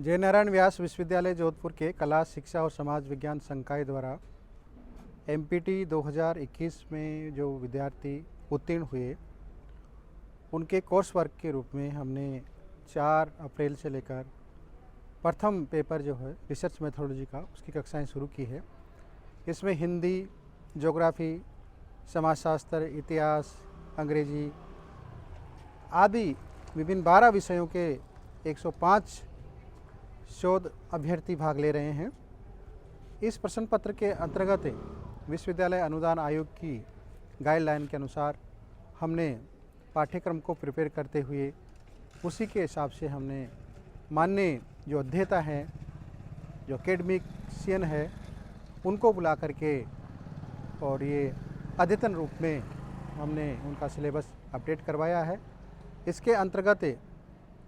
जय नारायण व्यास विश्वविद्यालय जोधपुर के कला शिक्षा और समाज विज्ञान संकाय द्वारा एमपीटी 2021 में जो विद्यार्थी उत्तीर्ण हुए उनके कोर्स वर्क के रूप में हमने 4 अप्रैल से लेकर प्रथम पेपर जो है रिसर्च मेथोडोलॉजी का उसकी कक्षाएं शुरू की है। इसमें हिंदी, ज्योग्राफी, समाजशास्त्र, इतिहास, अंग्रेजी आदि विभिन्न 12 विषयों के 105 शोध अभ्यर्थी भाग ले रहे हैं। इस प्रश्न पत्र के अंतर्गत विश्वविद्यालय अनुदान आयोग की गाइडलाइन के अनुसार हमने पाठ्यक्रम को प्रिपेयर करते हुए उसी के हिसाब से हमने माननीय जो अध्येता हैं, जो एकेडमिशियन है, उनको बुला करके और ये अद्यतन रूप में हमने उनका सिलेबस अपडेट करवाया है। इसके अंतर्गत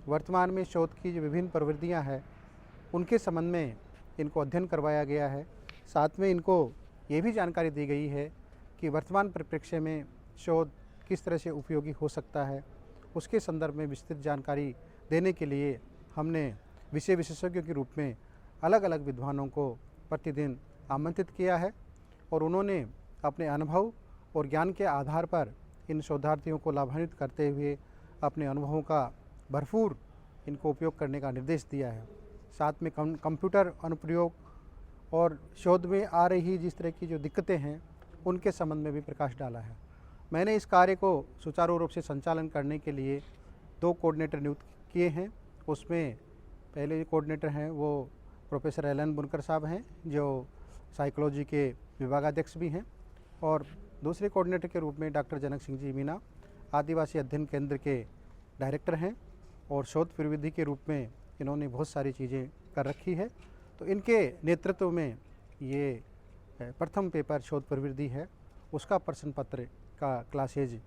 वर्तमान में शोध की जो विभिन्न प्रवृत्तियां हैं उनके संबंध में इनको अध्ययन करवाया गया है। साथ में इनको ये भी जानकारी दी गई है कि वर्तमान परिप्रेक्ष्य में शोध किस तरह से उपयोगी हो सकता है। उसके संदर्भ में विस्तृत जानकारी देने के लिए हमने विषय विशेषज्ञों के रूप में अलग अलग विद्वानों को प्रतिदिन आमंत्रित किया है और उन्होंने अपने अनुभव और ज्ञान के आधार पर इन शोधार्थियों को लाभान्वित करते हुए अपने अनुभवों का भरपूर इनको उपयोग करने का निर्देश दिया है। साथ में कंप्यूटर अनुप्रयोग और शोध में आ रही जिस तरह की जो दिक्कतें हैं उनके संबंध में भी प्रकाश डाला है। मैंने इस कार्य को सुचारू रूप से संचालन करने के लिए 2 कोऑर्डिनेटर नियुक्त किए हैं। उसमें पहले जो कोऑर्डिनेटर हैं वो प्रोफेसर एलन बुनकर साहब हैं, जो साइकोलॉजी के विभागाध्यक्ष भी हैं, और दूसरे कोऑर्डिनेटर के रूप में डॉक्टर जनक सिंह जी मीना आदिवासी अध्ययन केंद्र के डायरेक्टर हैं और शोध प्रविधि के रूप में इन्होंने बहुत सारी चीज़ें कर रखी है। तो इनके नेतृत्व में ये प्रथम पेपर शोध प्रवृत्ति है, उसका प्रश्न पत्र का क्लासेज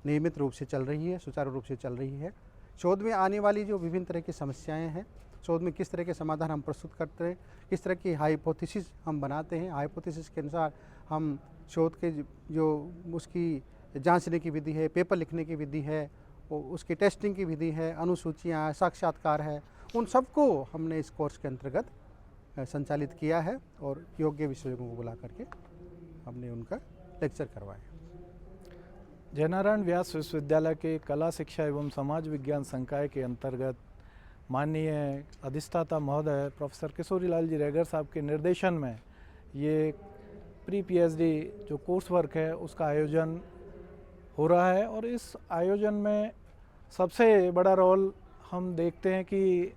नियमित रूप से चल रही है, सुचारू रूप से चल रही है। शोध में आने वाली जो विभिन्न तरह की समस्याएं हैं, शोध में किस तरह के समाधान हम प्रस्तुत करते हैं, किस तरह की हाइपोथेसिस हम बनाते हैं, हाइपोथेसिस के अनुसार हम शोध के जो उसकी जांचने की विधि है, पेपर लिखने की विधि है, उसकी टेस्टिंग की विधि है, अनुसूचियाँ, साक्षात्कार है, उन सबको हमने इस कोर्स के अंतर्गत संचालित किया है और योग्य विशेषज्ञों को बुला करके हमने उनका लेक्चर करवाया। जय नारायण व्यास विश्वविद्यालय के कला शिक्षा एवं समाज विज्ञान संकाय के अंतर्गत माननीय अधिष्ठाता महोदय प्रोफेसर किशोरीलाल जी रेगर साहब के निर्देशन में ये प्री पीएचडी जो कोर्स वर्क है उसका आयोजन हो रहा है। और इस आयोजन में सबसे बड़ा रोल हम देखते हैं कि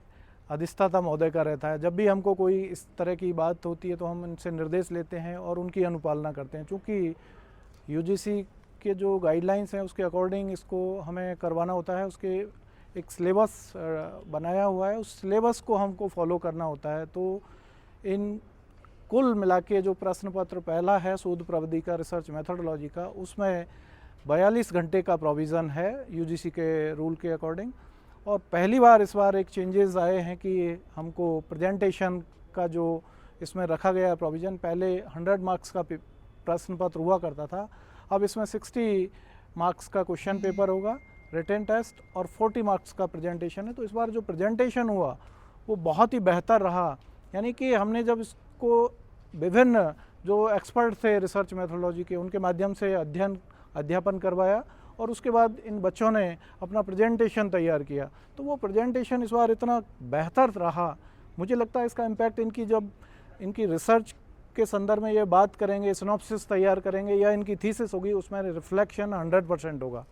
अधिष्ठाता महोदय का रहता है। जब भी हमको कोई इस तरह की बात होती है तो हम इनसे निर्देश लेते हैं और उनकी अनुपालना करते हैं। चूँकि यूजीसी के जो गाइडलाइंस हैं उसके अकॉर्डिंग इसको हमें करवाना होता है, उसके एक सिलेबस बनाया हुआ है, उस सिलेबस को हमको फॉलो करना होता है। तो इन कुल मिला के जो प्रश्न पत्र पहला है शोध प्रविधि का, रिसर्च मेथोडोलॉजी का, उसमें 42 घंटे का प्रोविज़न है यूजीसी के रूल के अकॉर्डिंग। और पहली बार इस बार एक चेंजेस आए हैं कि हमको प्रेजेंटेशन का जो इसमें रखा गया प्रोविज़न, पहले 100 मार्क्स का प्रश्न पत्र हुआ करता था, अब इसमें 60 मार्क्स का क्वेश्चन पेपर होगा, रिटन टेस्ट और 40 मार्क्स का प्रेजेंटेशन है। तो इस बार जो प्रेजेंटेशन हुआ वो बहुत ही बेहतर रहा। यानी कि हमने जब इसको विभिन्न जो एक्सपर्ट थे रिसर्च मेथोडोलॉजी के, उनके माध्यम से अध्यापन करवाया और उसके बाद इन बच्चों ने अपना प्रेजेंटेशन तैयार किया, तो वो प्रेजेंटेशन इस बार इतना बेहतर रहा। मुझे लगता है इसका इम्पैक्ट इनकी जब इनकी रिसर्च के संदर्भ में ये बात करेंगे, सिनॉप्सिस तैयार करेंगे या इनकी थीसिस होगी, उसमें रिफ्लेक्शन 100% होगा।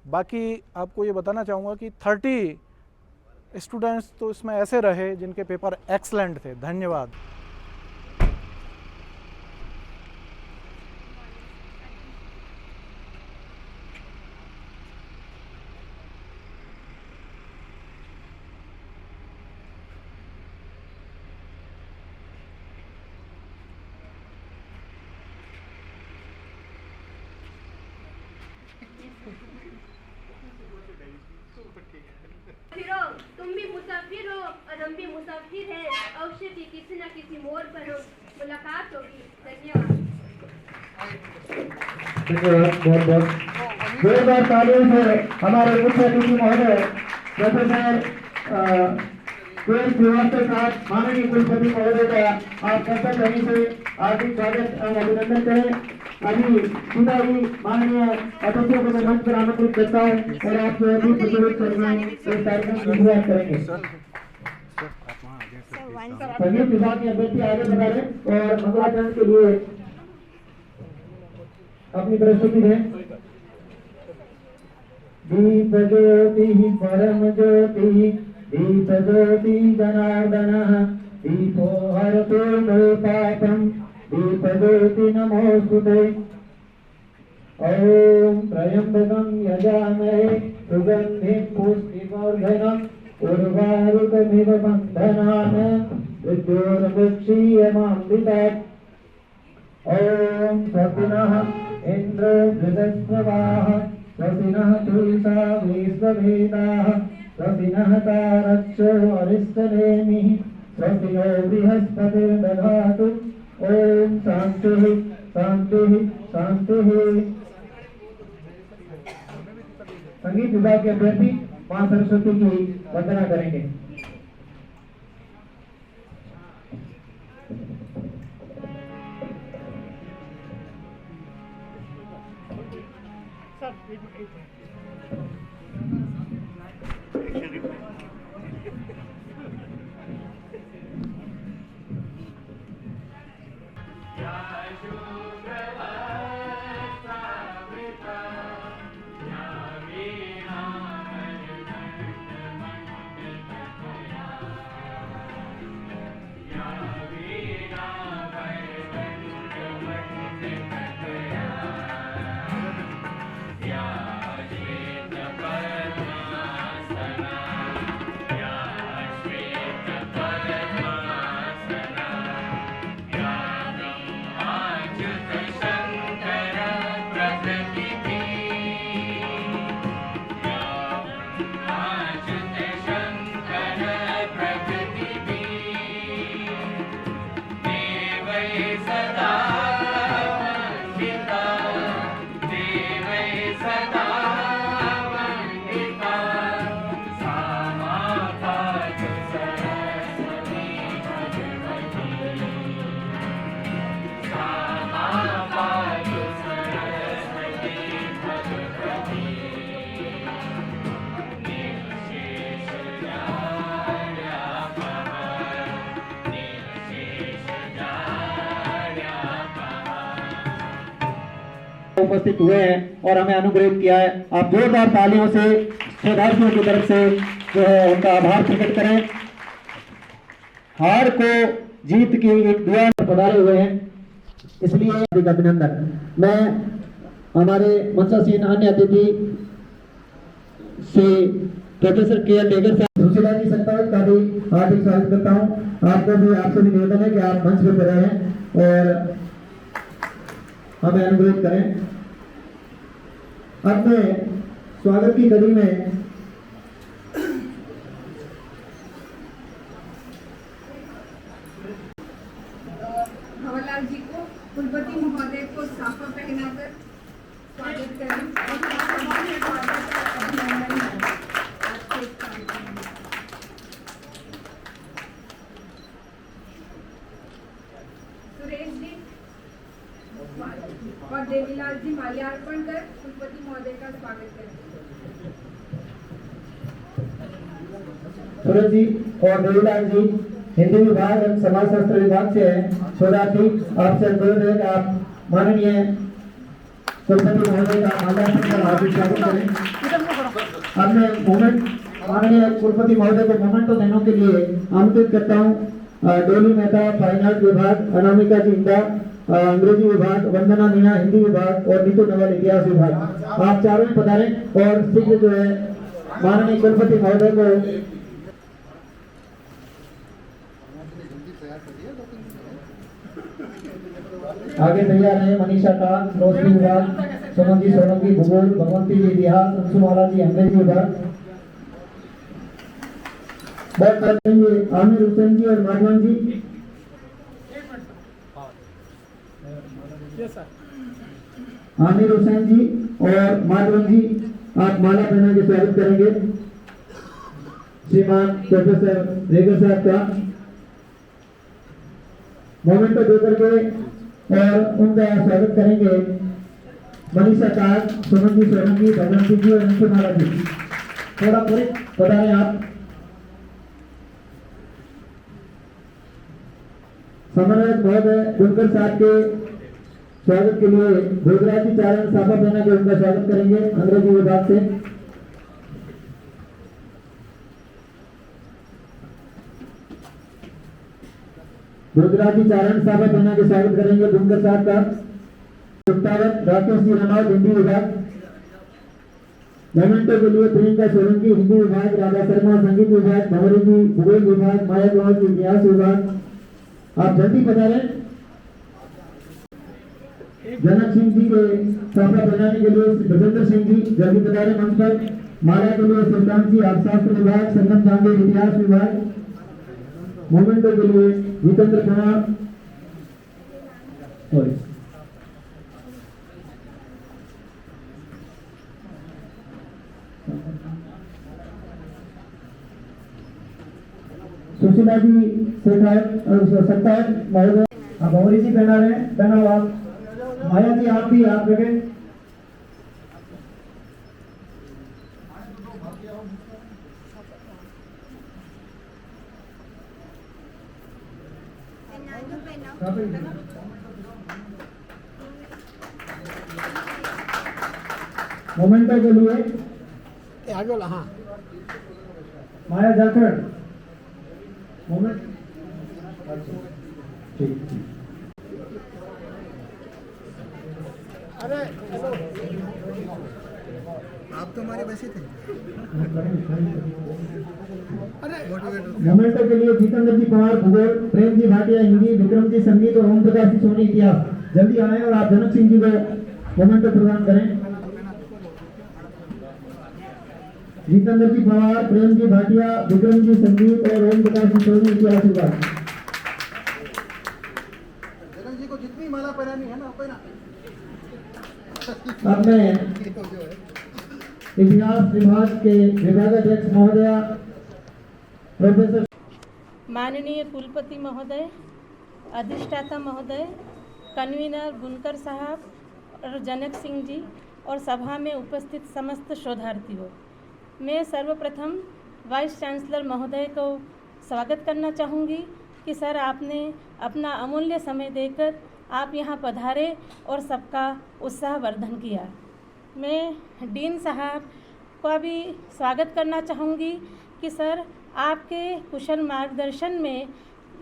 बाकी आपको ये बताना चाहूँगा कि 30 स्टूडेंट्स तो इसमें ऐसे रहे जिनके पेपर एक्सलेंट थे। धन्यवाद। तुम भी मुसाफिर हो और हम भी मुसाफिर हैं, अवश्य की किसी न किसी मोड़ पर मुलाकात होगी। धन्यवाद। बहुत बहुत जोरदार तालियों से हमारे मुख्य अतिथि महोदय प्रोफेसर श्रीवास्तव के साथ माननीय कुलपति महोदय का आप सबका कहीं से हार्दिक स्वागत एवं अभिनंदन करें। अभी सीधा ही माननीय अतिथियों को मैं मंच पर आमंत्रित करता हूँ और आप जो अभी प्रज्वलित करने इस कार्यक्रम की शुरुआत करेंगे। संगीत विभाग के अभ्यर्थी आगे बढ़ा रहे और मंगलाचरण के लिए अपनी प्रस्तुति दें। दीप ज्योति परम ज्योति दीप ज्योति जनार्दनः दीपो हरतो मे पापं दीप ज्योति नमोस्तुते। ओम त्र्यंबकं यजामहे सुगंधिं पुष्टिवर्धनम् उर्वारुकमिव बन्धनान् मृत्योर्मुक्षीयमामृतात्। ओम स्वस्तिनः इन्द्रो बृहस्पतिः स्वस्तिनः पूषा विश्ववेदाः स्वस्तिनः तारक्षो अरिष्टनेमिः स्वस्तिनो बृहस्पतिर्दधातु। ओम शान्तिः शान्तिः शान्तिः। संगीत विभाग के अभ्यर्थी मां सरस्वती की वंदना करेंगे। उपस्थित हुए हैं और हमें अनुग्रहित किया है। आप जोरदार तालियों से श्रद्धालुओं की तरफ से जो है उनका आभार प्रकट करें। हार को जीत की एक दुआ पधारे हुए हैं, इसलिए हार्दिक अभिनंदन। मैं हमारे मंचासीन अन्य अतिथि से प्रोफेसर के लेगर साहब सुशीला जी संपादक का भी हार्दिक स्वागत करता हूँ। आपको भी आपसे भी निवेदन है कि आप मंच पर रहें और हमें अनुग्रहित करें। अपने स्वागत की कड़ी में भंवरलाल जी को कुलपति महोदय को साफा पहनाकर स्वागत करें और अभिनंदन है। सुरेश जी और देवीलाल जी माल्यार्पण कर कुलपति महोदय का स्वागत करें। सुरेश जी और देवीलाल जी हिंदी विभाग एवं समाजशास्त्र विभाग से हैं। शोधार्थी आपसे अनुरोध है कि आप माननीय कुलपति महोदय का माल्यार्पण कर हार्दिक स्वागत करें। अब मैं मोमेंट माननीय कुलपति महोदय को मोमेंटो देने के लिए आमंत्रित करता हूँ। डोली मेहता फाइन आर्ट विभाग, अनामिका जिंदा अंग्रेजी विभाग, वंदना मीणा हिंदी विभाग और नीतू नवल इतिहास विभाग। आप चारों ही पधारें और शीघ्र जो है माननीय कुलपति महोदय को आगे तैयार है। मनीषा का रोशनी विभाग, सोनम जी सोलंकी भूगोल, भगवंती जी इतिहास, अंशुमाला जी अंग्रेजी विभाग। बहुत करेंगे आमिर हुसैन जी और माधवन जी। आमिर हुसैन जी और माधवन जी आप माला पहना के स्वागत करेंगे। श्रीमान प्रोफेसर रेगर साहब का मोमेंटो देकर के और उनका स्वागत करेंगे मनीषा काग, सुमन जी सोलंकी, भगवंती जी और अंशु माला जी। थोड़ा पूरी बता रहे आप। समन्वयक महोदय बुनकर साहब के स्वागत के लिए भोजराजी चारण साफा पहना के उनका स्वागत करेंगे अंग्रेजी विभाग से। भोजराजी चारण साफा पहना के स्वागत करेंगे बुनकर साहब का। गुप्तावत राकेश जी रनौत, हिंदी विभाग। मोमेंटो के लिए प्रियंका सोलंकी, हिंदी विभाग। राधा शर्मा, संगीत विभाग। भंवरी जी, भूगोल विभाग। माया कौर, इतिहास विभाग। आप जल्दी पधारें। जनक सिंह जी के साफा बनाने के लिए ब्रजेंद्र सिंह जी जल्दी पधारें मंच पर। माला के लिए सुल्तान जी, अर्थशास्त्र विभाग। संगम चांदे, इतिहास विभाग। मोमेंटो के लिए जितेंद्र कुमार। सुशीला जी सत्तायक महोदय। आप भंवरी जी पहना रहे हैं, पहना हुआ। माया जी आप भी, आप लगे। मोमेंटो के लिए आगे वाला, हाँ माया जाखड़ मोमेंट। ठीक। अरे आप तो हमारे वैसे थे। मोमेंटो के लिए जितेंद्र जी पवार भूगोल, प्रेम जी भाटिया हिंदी, विक्रम जी संगीत और ओम प्रकाश जी सोनी इतिहास। जल्दी आए और आप जनक सिंह जी को मोमेंटो प्रदान करें। जितेंद्र जी पवार, प्रेम जी भाटिया, विक्रम जी संगीत और ओम प्रकाश जी सोनी इतिहास विभाग। जनक जी को जितनी माला पहनानी है ना पहना। अब मैं इतिहास विभाग के विभागाध्यक्ष महोदया प्रोफेसर माननीय कुलपति महोदय, अधिष्ठाता महोदय, कन्वीनर बुनकर साहब और जनक सिंह जी और सभा में उपस्थित समस्त शोधार्थियों, मैं सर्वप्रथम वाइस चांसलर महोदय को स्वागत करना चाहूँगी कि सर आपने अपना अमूल्य समय देकर आप यहाँ पधारे और सबका उत्साहवर्धन किया। मैं डीन साहब का भी स्वागत करना चाहूँगी कि सर आपके कुशल मार्गदर्शन में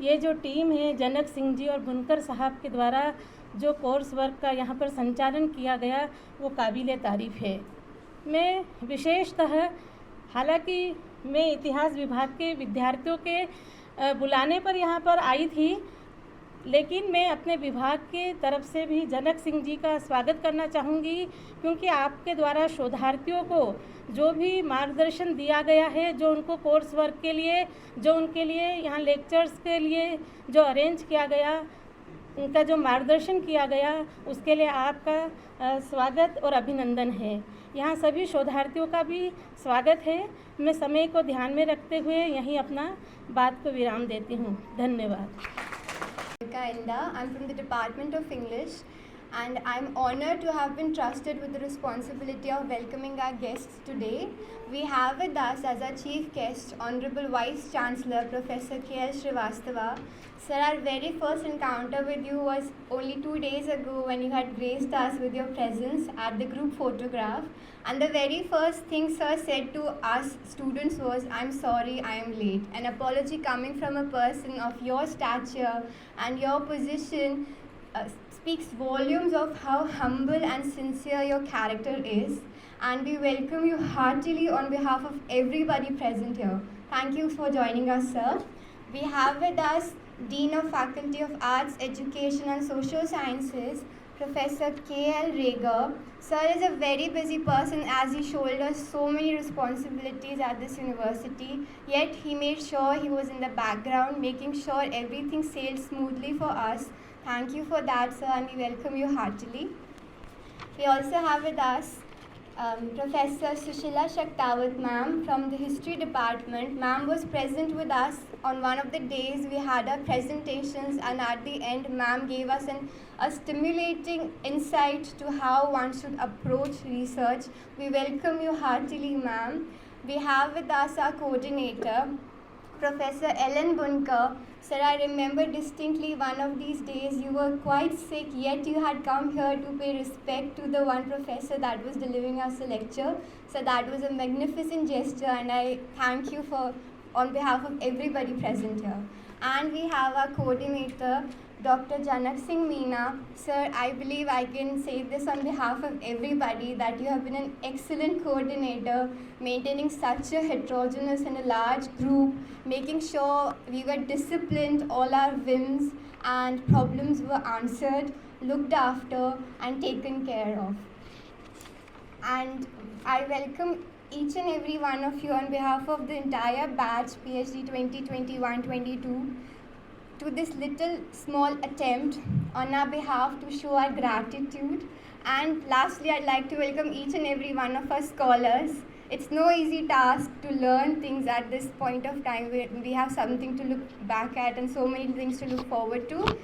ये जो टीम है जनक सिंह जी और बुनकर साहब के द्वारा जो कोर्स वर्क का यहाँ पर संचालन किया गया वो काबिल तारीफ़ है। मैं विशेषतः, हालांकि मैं इतिहास विभाग के विद्यार्थियों के बुलाने पर यहाँ पर आई थी, लेकिन मैं अपने विभाग के तरफ से भी जनक सिंह जी का स्वागत करना चाहूँगी, क्योंकि आपके द्वारा शोधार्थियों को जो भी मार्गदर्शन दिया गया है, जो उनको कोर्स वर्क के लिए, जो उनके लिए यहाँ लेक्चर्स के लिए जो अरेंज किया गया, उनका जो मार्गदर्शन किया गया, उसके लिए आपका स्वागत और अभिनंदन है। यहाँ सभी शोधार्थियों का भी स्वागत है। मैं समय को ध्यान में रखते हुए यहीं अपना बात को विराम देती हूँ। धन्यवाद। I'm from the Department of English, and I'm honored to have been trusted with the responsibility of welcoming our guests today. We have with us as our chief guest Honorable Vice Chancellor Professor K.L. Srivastava. Sir, our very first encounter with you was only 2 days ago when you had graced us with your presence at the group photograph. And the very first thing Sir said to us students was, "I'm sorry, I am late." An apology coming from a person of your stature and your position speaks volumes of how humble and sincere your character is. And we welcome you heartily on behalf of everybody present here. Thank you for joining us, sir. We have with us Dean of Faculty of Arts, Education and Social Sciences, Professor K.L. Reger. Sir is a very busy person as he shoulders so many responsibilities at this university, yet he made sure he was in the background, making sure everything sailed smoothly for us. Thank you for that, sir, and we welcome you heartily. We also have with us Professor Sushila Shaktawat ma'am from the history department. Ma'am was present with us on one of the days we had our presentations, and at the end ma'am gave us a stimulating insight to how one should approach research. We welcome you heartily, ma'am. We have with us our coordinator, Professor Ellen Bunker. Sir, I remember distinctly one of these days you were quite sick, yet you had come here to pay respect to the one professor that was delivering us a lecture. So that was a magnificent gesture, and I thank you for on behalf of everybody present here. And we have our coordinator, Dr. Janak Singh Meena. Sir, I believe I can say this on behalf of everybody that you have been an excellent coordinator, maintaining such a heterogeneous and a large group, making sure we were disciplined, all our whims and problems were answered, looked after and taken care of. And I welcome each and every one of you on behalf of the entire batch PhD 2021-22 to this little small attempt on our behalf to show our gratitude. And lastly, I'd like to welcome each and every one of our scholars. It's no easy task to learn things at this point of time. We have something to look back at and so many things to look forward to.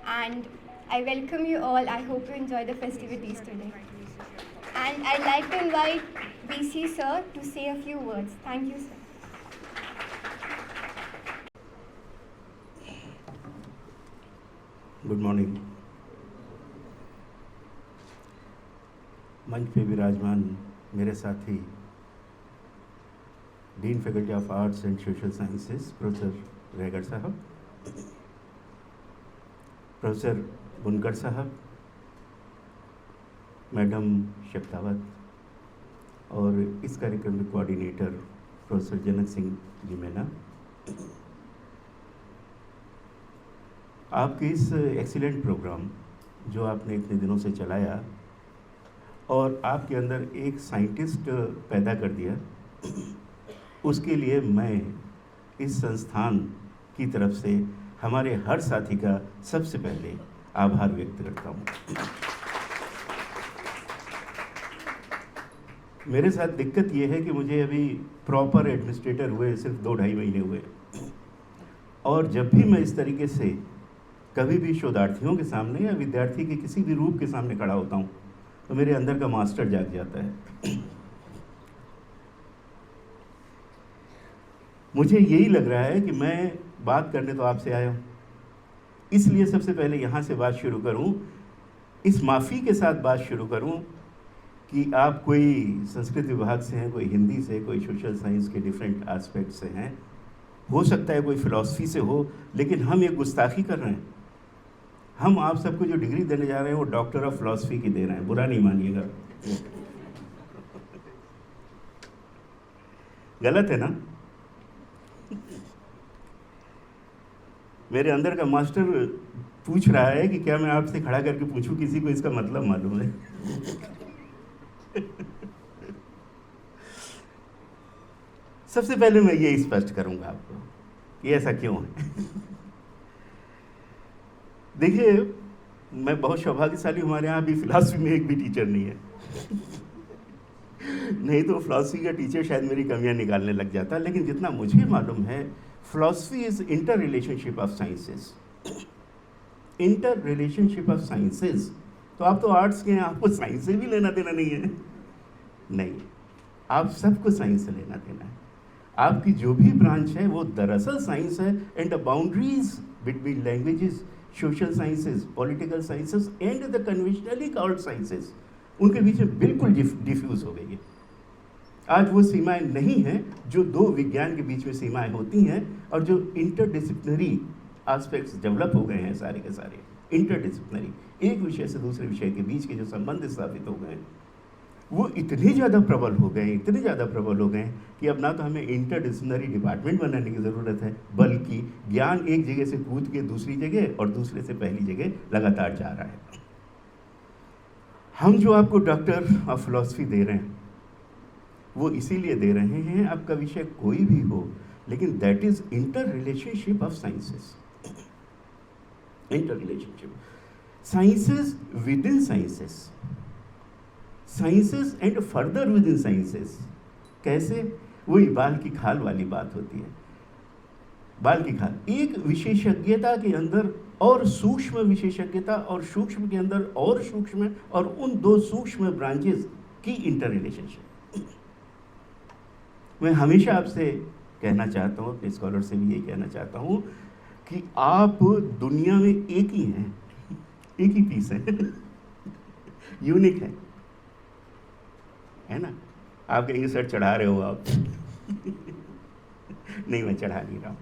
And I welcome you all. I hope you enjoy the festivities today. And I'd like to invite BC sir to say a few words. Thank you, sir. Good morning. मंच पे विराजमान मेरे साथी dean faculty of arts and social sciences professor Regar साहब, professor बुनकर साहब, madam Shaktawat और इस कार्यक्रम के कोऑर्डिनेटर प्रोफेसर जनक सिंह जी मीना, आपके इस एक्सीलेंट प्रोग्राम जो आपने इतने दिनों से चलाया और आपके अंदर एक साइंटिस्ट पैदा कर दिया, उसके लिए मैं इस संस्थान की तरफ से हमारे हर साथी का सबसे पहले आभार व्यक्त करता हूँ। मेरे साथ दिक्कत ये है कि मुझे अभी प्रॉपर एडमिनिस्ट्रेटर हुए सिर्फ 2-2.5 महीने हुए, और जब भी मैं इस तरीके से कभी भी शोधार्थियों के सामने या विद्यार्थी के किसी भी रूप के सामने खड़ा होता हूँ तो मेरे अंदर का मास्टर जाग जाता है। मुझे यही लग रहा है कि मैं बात करने तो आपसे आया हूँ, इसलिए सबसे पहले यहाँ से बात शुरू करूँ, इस माफ़ी के साथ बात शुरू करूँ कि आप कोई संस्कृत विभाग से हैं, कोई हिंदी से, कोई सोशल साइंस के डिफरेंट एस्पेक्ट से हैं, हो सकता है कोई फ़िलॉसफी से हो, लेकिन हम एक गुस्ताखी कर रहे हैं। हम आप सबको जो डिग्री देने जा रहे हैं वो डॉक्टर ऑफ फिलॉसफी की दे रहे हैं, बुरा नहीं मानिएगा। गलत है ना? मेरे अंदर का मास्टर पूछ रहा है कि क्या मैं आपसे खड़ा करके पूछूं किसी को इसका मतलब मालूम है? सबसे पहले मैं ये स्पष्ट करूंगा आपको कि ऐसा क्यों है। देखिए, मैं बहुत सौभाग्यशाली, हमारे यहाँ भी फिलॉसफी में एक भी टीचर नहीं है। नहीं तो फिलॉसफी का टीचर शायद मेरी कमियां निकालने लग जाता, लेकिन जितना मुझे मालूम है philosophy is inter relationship of sciences. Inter relationship of sciences, तो आप तो आर्ट्स के हैं, आपको साइंस से भी लेना देना नहीं है। नहीं, आप सबको साइंस से लेना देना है। आपकी जो भी ब्रांच है वो दरअसल साइंस है, and the boundaries between languages, social sciences, political sciences and the conventionally called sciences, उनके बीच में बिल्कुल डिफ्यूज हो गई है। आज वो सीमाएं नहीं हैं जो दो विज्ञान के बीच में सीमाएं होती हैं, और जो इंटरडिसिप्लिनरी एस्पेक्ट्स डेवलप हो गए हैं सारे के सारे, इंटरडिसिप्लिनरी, एक विषय से दूसरे विषय के बीच के जो संबंध स्थापित हो गए हैं वो इतने ज़्यादा प्रबल हो गए, इतने ज़्यादा प्रबल हो गए कि अब ना तो हमें इंटरडिसिप्लिनरी डिपार्टमेंट बनाने की ज़रूरत है, बल्कि ज्ञान एक जगह से कूद के दूसरी जगह और दूसरे से पहली जगह लगातार जा रहा है। हम जो आपको डॉक्टर ऑफ फिलॉसफी दे रहे हैं वो इसीलिए दे रहे हैं, आपका विषय कोई भी हो, लेकिन that is inter relationship of sciences. Inter relationship, sciences with in sciences, sciences and further with in sciences. कैसे? वही बाल की खाल वाली बात होती है। बाल की खाल, एक विशेषज्ञता के अंदर और सूक्ष्म विशेषज्ञता, और सूक्ष्म के अंदर और सूक्ष्म, और उन दो सूक्ष्म ब्रांचेस की इंटर रिलेशनशिप। मैं हमेशा आपसे कहना चाहता हूँ, अपने स्कॉलर से भी यही कहना चाहता हूँ कि आप दुनिया में एक ही हैं, एक ही पीस है, यूनिक है ना। आप कहेंगे सर चढ़ा रहे हो आप। नहीं, मैं चढ़ा नहीं रहा हूँ।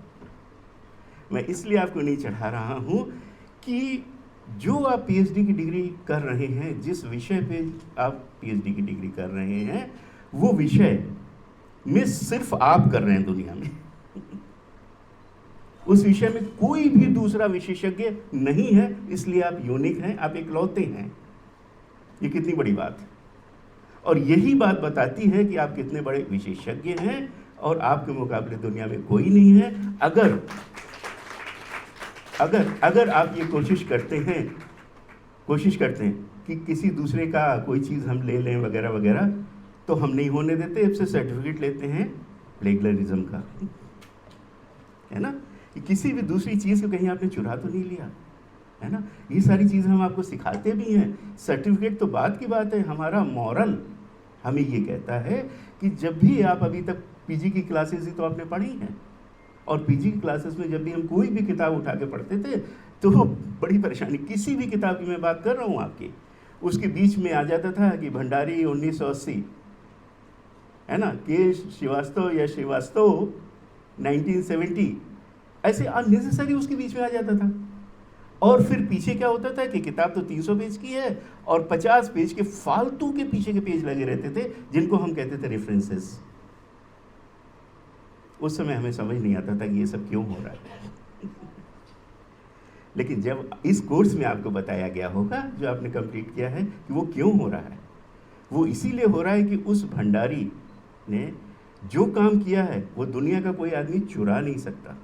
मैं इसलिए आपको नहीं चढ़ा रहा हूँ कि जो आप पीएचडी की डिग्री कर रहे हैं, जिस विषय पे आप पीएचडी की डिग्री कर रहे हैं, वो विषय में सिर्फ आप कर रहे हैं दुनिया में। उस विषय में कोई भी दूसरा विशेषज्ञ नहीं है, इसलिए आप यूनिक हैं, आप इकलौते हैं। ये कितनी बड़ी बात है। और यही बात बताती है कि आप कितने बड़े विशेषज्ञ हैं और आपके मुकाबले दुनिया में कोई नहीं है। अगर आप ये कोशिश करते हैं कि किसी दूसरे का कोई चीज़ हम ले लें वगैरह वगैरह, तो हम नहीं होने देते। इससे सर्टिफिकेट लेते हैं प्लेगरिज्म का, है ना, कि किसी भी दूसरी चीज़ को कहीं आपने चुरा तो नहीं लिया, है ना। ये सारी चीज़ हम आपको सिखाते भी हैं। सर्टिफिकेट तो बात की बात है, हमारा मॉरल हमें ये कहता है कि जब भी आप अभी तक पीजी की क्लासेस ही तो आपने पढ़ी हैं, और पीजी की क्लासेस में जब भी हम कोई भी किताब उठा के पढ़ते थे तो बड़ी परेशानी, किसी भी किताब की मैं बात कर रहा हूँ आपकी, उसके बीच में आ जाता था कि भंडारी 1980, है ना, के श्रीवास्तव या श्रीवास्तव 1970, ऐसे अननेसेसरी उसके बीच में आ जाता था। और फिर पीछे क्या होता था कि किताब तो 300 पेज की है और 50 पेज के फालतू के पीछे के पेज लगे रहते थे, जिनको हम कहते थे रेफरेंसेस। उस समय हमें समझ नहीं आता था कि ये सब क्यों हो रहा है। लेकिन जब इस कोर्स में आपको बताया गया होगा, जो आपने कंप्लीट किया है, कि वो क्यों हो रहा है, वो इसीलिए हो रहा है कि उस भंडारी ने जो काम किया है वो दुनिया का कोई आदमी चुरा नहीं सकता।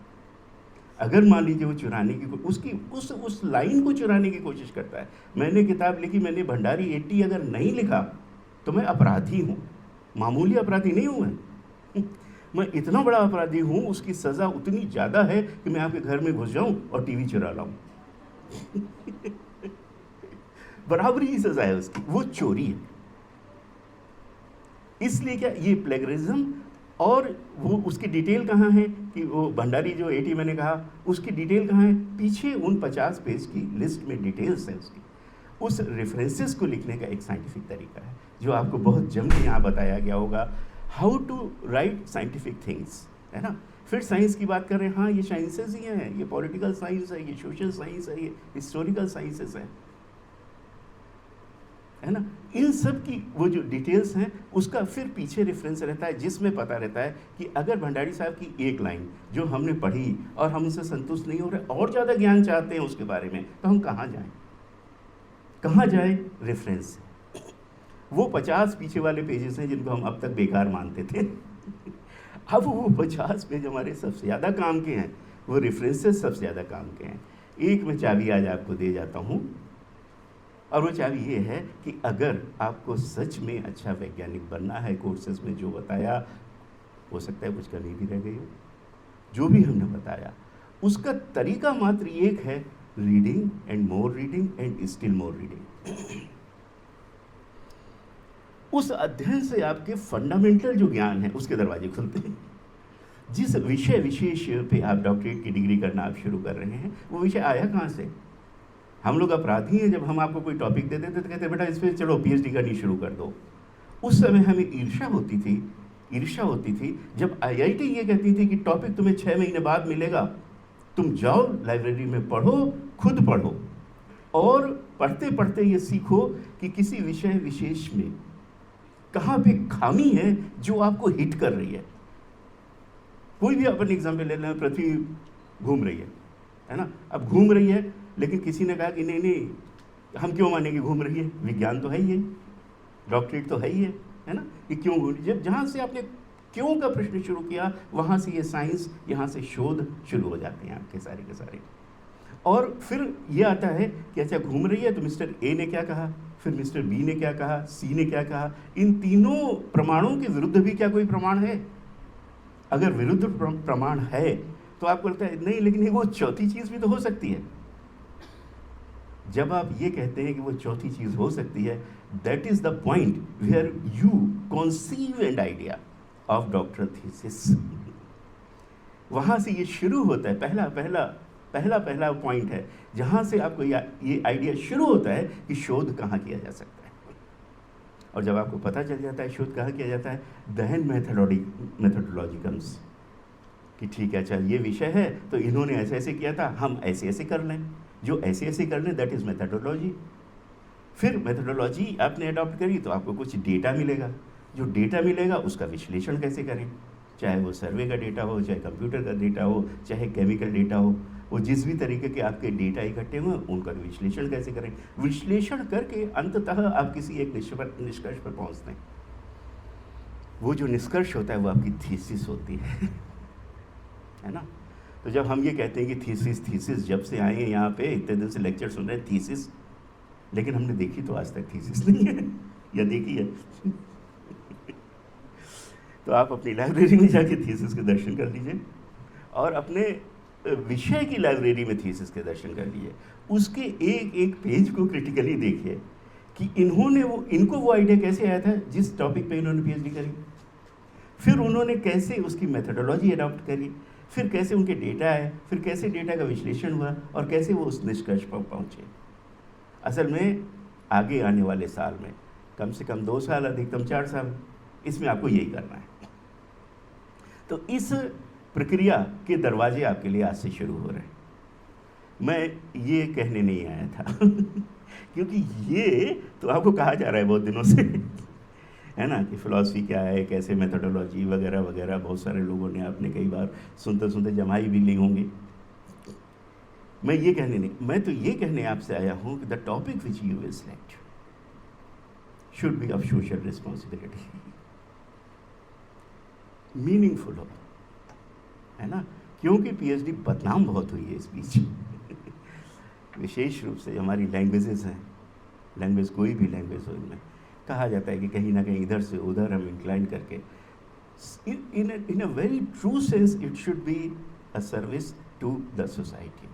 अगर मान लीजिए वो चुराने की उसकी उस लाइन को चुराने की कोशिश करता है। मैंने किताब लिखी, मैंने भंडारी 80 अगर नहीं लिखा तो मैं अपराधी हूँ, मामूली अपराधी नहीं हूँ मैं इतना बड़ा अपराधी हूँ, उसकी सज़ा उतनी ज़्यादा है कि मैं आपके घर में घुस जाऊँ और टीवी चुरा लाऊँ। बराबरी की सज़ा है उसकी, वो चोरी है। इसलिए क्या ये प्लेगरिज्म, और वो उसकी डिटेल कहाँ है कि वो भंडारी जो 80 मैंने कहा, उसकी डिटेल कहाँ है? पीछे उन 50 पेज की लिस्ट में डिटेल्स है उसकी। उस रेफरेंसेस को लिखने का एक साइंटिफिक तरीका है, जो आपको बहुत जम के यहाँ बताया गया होगा, how to write scientific things, है ना। फिर साइंस की बात कर रहे हैं, हाँ ये साइंसेस ही हैं, ये पॉलिटिकल साइंस है, ये सोशल साइंस है, ये हिस्टोरिकल साइंसेस है ना। इन सब की वो जो डिटेल्स हैं, उसका फिर पीछे रेफरेंस रहता है, जिसमें पता रहता है कि अगर भंडारी साहब की एक लाइन जो हमने पढ़ी और हम उससे संतुष्ट नहीं हो रहे, और ज़्यादा ज्ञान चाहते हैं उसके बारे में, तो हम कहाँ जाएं? रेफरेंस। वो 50 पीछे वाले पेजेस हैं जिनको हम अब तक बेकार मानते थे। अब वो 50 पेज हमारे सबसे ज़्यादा काम के हैं, वो रेफरेंसेस सबसे ज़्यादा काम के हैं। एक मैं चाबी आज आपको दे जाता हूँ, और वो चाबी ये है कि अगर आपको सच में अच्छा वैज्ञानिक बनना है, कोर्सेज में जो बताया, हो सकता है कुछ कमी भी रह गई हो, जो भी हमने बताया उसका तरीका मात्र एक है, reading and more reading and still more reading. उस अध्ययन से आपके फंडामेंटल जो ज्ञान है उसके दरवाजे खुलते हैं। जिस विषय विशेष पे आप डॉक्टरेट की डिग्री करना आप शुरू कर रहे हैं, वो विषय आया कहाँ से? हम लोग अपराधी हैं, जब हम आपको कोई टॉपिक दे देते तो कहते बेटा इस पर चलो पीएचडी करनी शुरू कर दो। उस समय हमें ईर्ष्या होती थी जब आईआईटी ये कहती थी कि टॉपिक तुम्हें 6 महीने बाद मिलेगा, तुम जाओ लाइब्रेरी में पढ़ो, खुद पढ़ो, और पढ़ते पढ़ते ये सीखो कि किसी विषय विशेष में कहाँ पे खामी है जो आपको हिट कर रही है। कोई भी अपन एग्जाम्पल ले लें, पृथ्वी घूम रही है ना, अब घूम रही है, लेकिन किसी ने कहा कि नहीं हम क्यों माने कि घूम रही है, विज्ञान तो है ही है, डॉक्टरेट तो है ही है ना, कि क्यों घूम रही है। जहाँ से आपने क्यों का प्रश्न शुरू किया, वहाँ से ये साइंस, यहाँ से शोध शुरू हो जाते हैं आपके सारे के सारे। और फिर ये आता है कि अच्छा घूम रही है तो मिस्टर ए ने क्या कहा, फिर मिस्टर बी ने क्या कहा, सी ने क्या कहा, इन तीनों प्रमाणों के विरुद्ध भी क्या कोई प्रमाण है? अगर विरुद्ध प्रमाण है तो आपको लगता है नहीं, लेकिन वो चौथी चीज़ भी तो हो सकती है। जब आप ये कहते हैं कि वो चौथी चीज़ हो सकती है, that is the point where you conceive an idea of doctoral thesis. वहाँ से ये शुरू होता है, पहला पॉइंट है जहाँ से आपको ये आइडिया शुरू होता है कि शोध कहाँ किया जा सकता है। और जब आपको पता चल जाता है शोध कहाँ किया जाता है, देन मेथोडोलॉजी कम्स कि ठीक है, अच्छा ये विषय है तो इन्होंने ऐसे ऐसे किया था, हम ऐसे ऐसे कर लें, जो ऐसे ऐसे कर लें, दैट इज़ मेथोडोलॉजी। फिर मेथोडोलॉजी आपने अडॉप्ट करी तो आपको कुछ डेटा मिलेगा, जो डेटा मिलेगा उसका विश्लेषण कैसे करें, चाहे वो सर्वे का डेटा हो, चाहे कंप्यूटर का डेटा हो, चाहे केमिकल डेटा हो, वो जिस भी तरीके के आपके डेटा इकट्ठे हुए उनका विश्लेषण कैसे करें। विश्लेषण करके अंततः आप किसी एक निष्कर्ष पर पहुंचते हैं। वो जो निष्कर्ष होता है वो आपकी थीसिस होती है ना। तो जब हम ये कहते हैं कि थीसिस जब से आए हैं यहाँ पे, इतने दिन से लेक्चर सुन रहे हैं थीसिस, लेकिन हमने देखी तो आज तक थीसिस नहीं है या देखी है तो आप अपनी लाइब्रेरी में जाके थीसिस के दर्शन कर लीजिए और अपने विषय की लाइब्रेरी में थीसिस के दर्शन कर लीजिए। उसके एक एक पेज को क्रिटिकली देखिए कि इनको वो आइडिया कैसे आया था जिस टॉपिक पे इन्होंने पीएचडी करी, फिर उन्होंने कैसे उसकी मेथोडोलॉजी अडॉप्ट करी, फिर कैसे उनके डेटा आए, फिर कैसे डेटा का विश्लेषण हुआ और कैसे वो उस निष्कर्ष पर पहुँचे। असल में आगे आने वाले साल में कम से कम 2 साल, अधिकतम 4 साल, इसमें आपको यही करना है। तो इस प्रक्रिया के दरवाजे आपके लिए आज से शुरू हो रहे हैं। मैं ये कहने नहीं आया था क्योंकि ये तो आपको कहा जा रहा है बहुत दिनों से है ना, कि फ़िलॉसफी क्या है, कैसे मेथोडोलॉजी वगैरह वगैरह, बहुत सारे लोगों ने आपने कई बार सुनते सुनते जमाई भी ली होंगी। मैं तो ये कहने आपसे आया हूँ कि the topic which you will select should be of social responsibility, meaningful हो, है ना, क्योंकि पीएचडी बदनाम बहुत हुई है इस बीच विशेष रूप से हमारी लैंग्वेजेस हैं, लैंग्वेज कोई भी लैंग्वेज हो, इनमें कहा जाता है कि कहीं ना कहीं इधर से उधर हम इंक्लाइन करके, in a very true sense it should be a service to the society.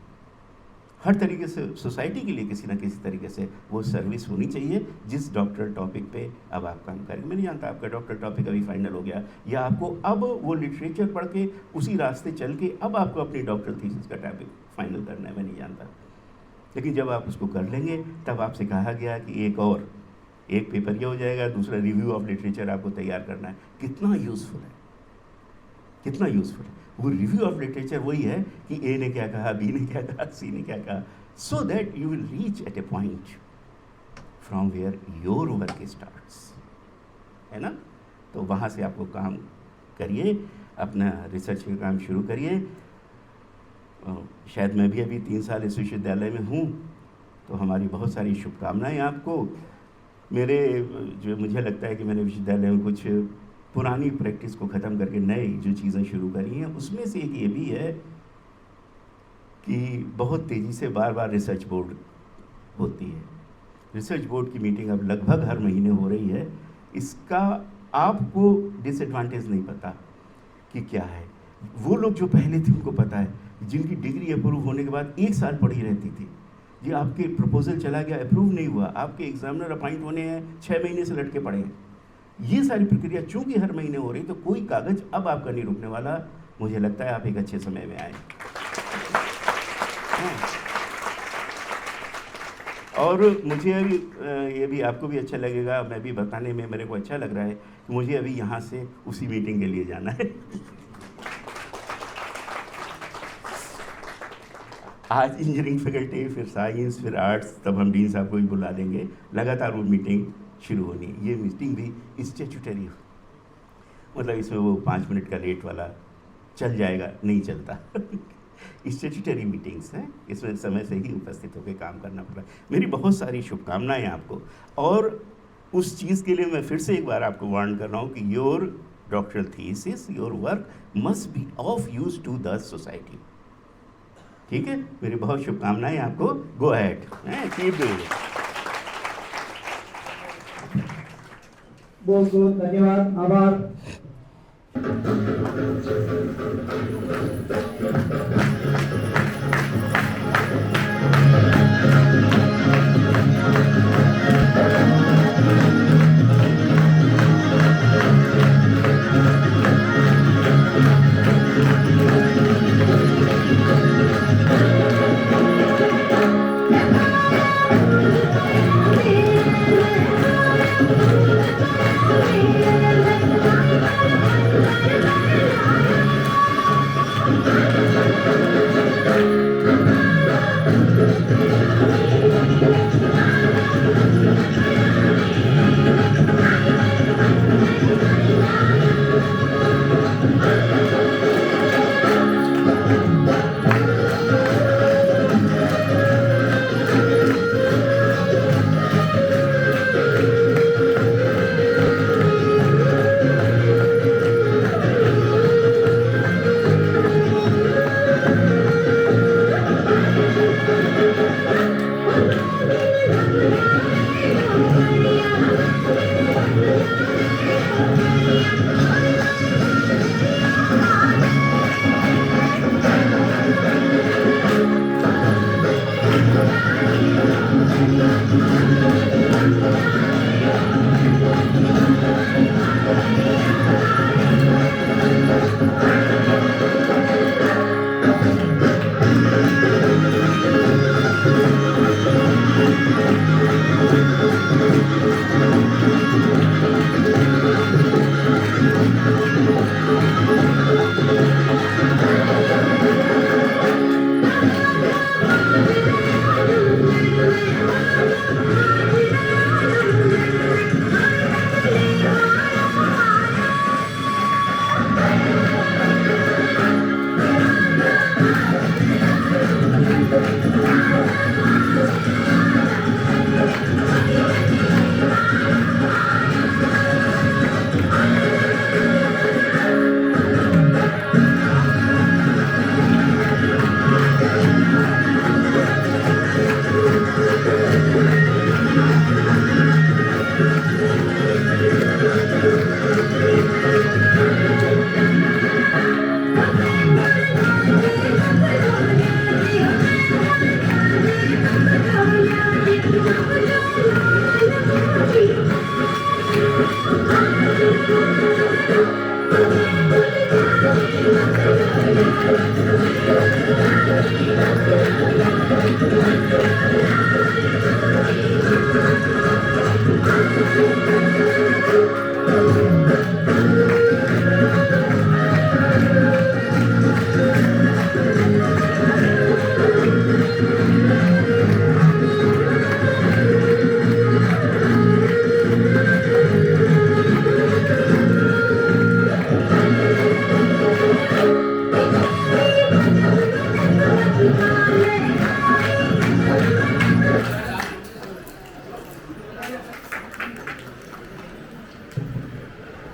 हर तरीके से सोसाइटी के लिए किसी ना किसी तरीके से वो सर्विस होनी चाहिए जिस डॉक्टर टॉपिक पे अब आप काम करेंगे। मैं नहीं जानता आपका डॉक्टर टॉपिक अभी फाइनल हो गया या आपको अब वो लिटरेचर पढ़ के उसी रास्ते चल के अब आपको अपनी डॉक्टर थीसिस का टॉपिक फाइनल करना है, मैं नहीं जानता। लेकिन जब आप उसको कर लेंगे तब आपसे कहा गया कि एक पेपर ये हो जाएगा, दूसरा रिव्यू ऑफ लिटरेचर आपको तैयार करना है। कितना यूज़फुल है, कितना यूज़फुल है। वो रिव्यू ऑफ लिटरेचर वही है कि ए ने क्या कहा, बी ने क्या कहा, सी ने क्या कहा, so that you will reach at a point from where your work starts, है ना। तो वहाँ से आपको काम करिए, अपना रिसर्च का काम शुरू करिए। शायद मैं भी अभी 3 साल इस विश्वविद्यालय में हूँ, तो हमारी बहुत सारी शुभकामनाएं आपको। मुझे लगता है कि मैंने विश्वविद्यालय में कुछ पुरानी प्रैक्टिस को ख़त्म करके नई जो चीज़ें शुरू करी हैं, उसमें से एक ये भी है कि बहुत तेज़ी से बार बार रिसर्च बोर्ड होती है। रिसर्च बोर्ड की मीटिंग अब लगभग हर महीने हो रही है। इसका आपको डिसएडवांटेज नहीं पता कि क्या है। वो लोग जो पहले थे उनको पता है, जिनकी डिग्री अप्रूव होने के बाद 1 साल पड़ी रहती थी, ये आपके प्रपोजल चला गया, अप्रूव नहीं हुआ, आपके एग्जामिनर अपॉइंट होने हैं, 6 महीने से लटके पड़े हैं। ये सारी प्रक्रिया चूंकि हर महीने हो रही, तो कोई कागज अब आपका नहीं रुकने वाला। मुझे लगता है आप एक अच्छे समय में आए। और मुझे अभी ये भी आपको भी अच्छा लगेगा, मैं भी बताने में मेरे को अच्छा लग रहा है कि मुझे अभी यहाँ से उसी मीटिंग के लिए जाना है। आज इंजीनियरिंग फैकल्टी, फिर साइंस, फिर आर्ट्स, तब हम डीन साहब को भी बुला लेंगे। लगातार वो मीटिंग शुरू होनी है। ये मीटिंग भी स्टैट्यूटरी, मतलब इसमें वो 5 मिनट का लेट वाला चल जाएगा, नहीं चलता स्टैट्यूटरी मीटिंग्स हैं, इसमें समय से ही उपस्थित होकर काम करना पड़ा। मेरी बहुत सारी शुभकामनाएं आपको, और उस चीज़ के लिए मैं फिर से एक बार आपको वार्न कर रहा हूँ कि your doctoral thesis, your work must be of use to the society. ठीक है, मेरी बहुत शुभकामनाएं आपको। Go ahead, keep doing. बहुत बहुत धन्यवाद, आभार।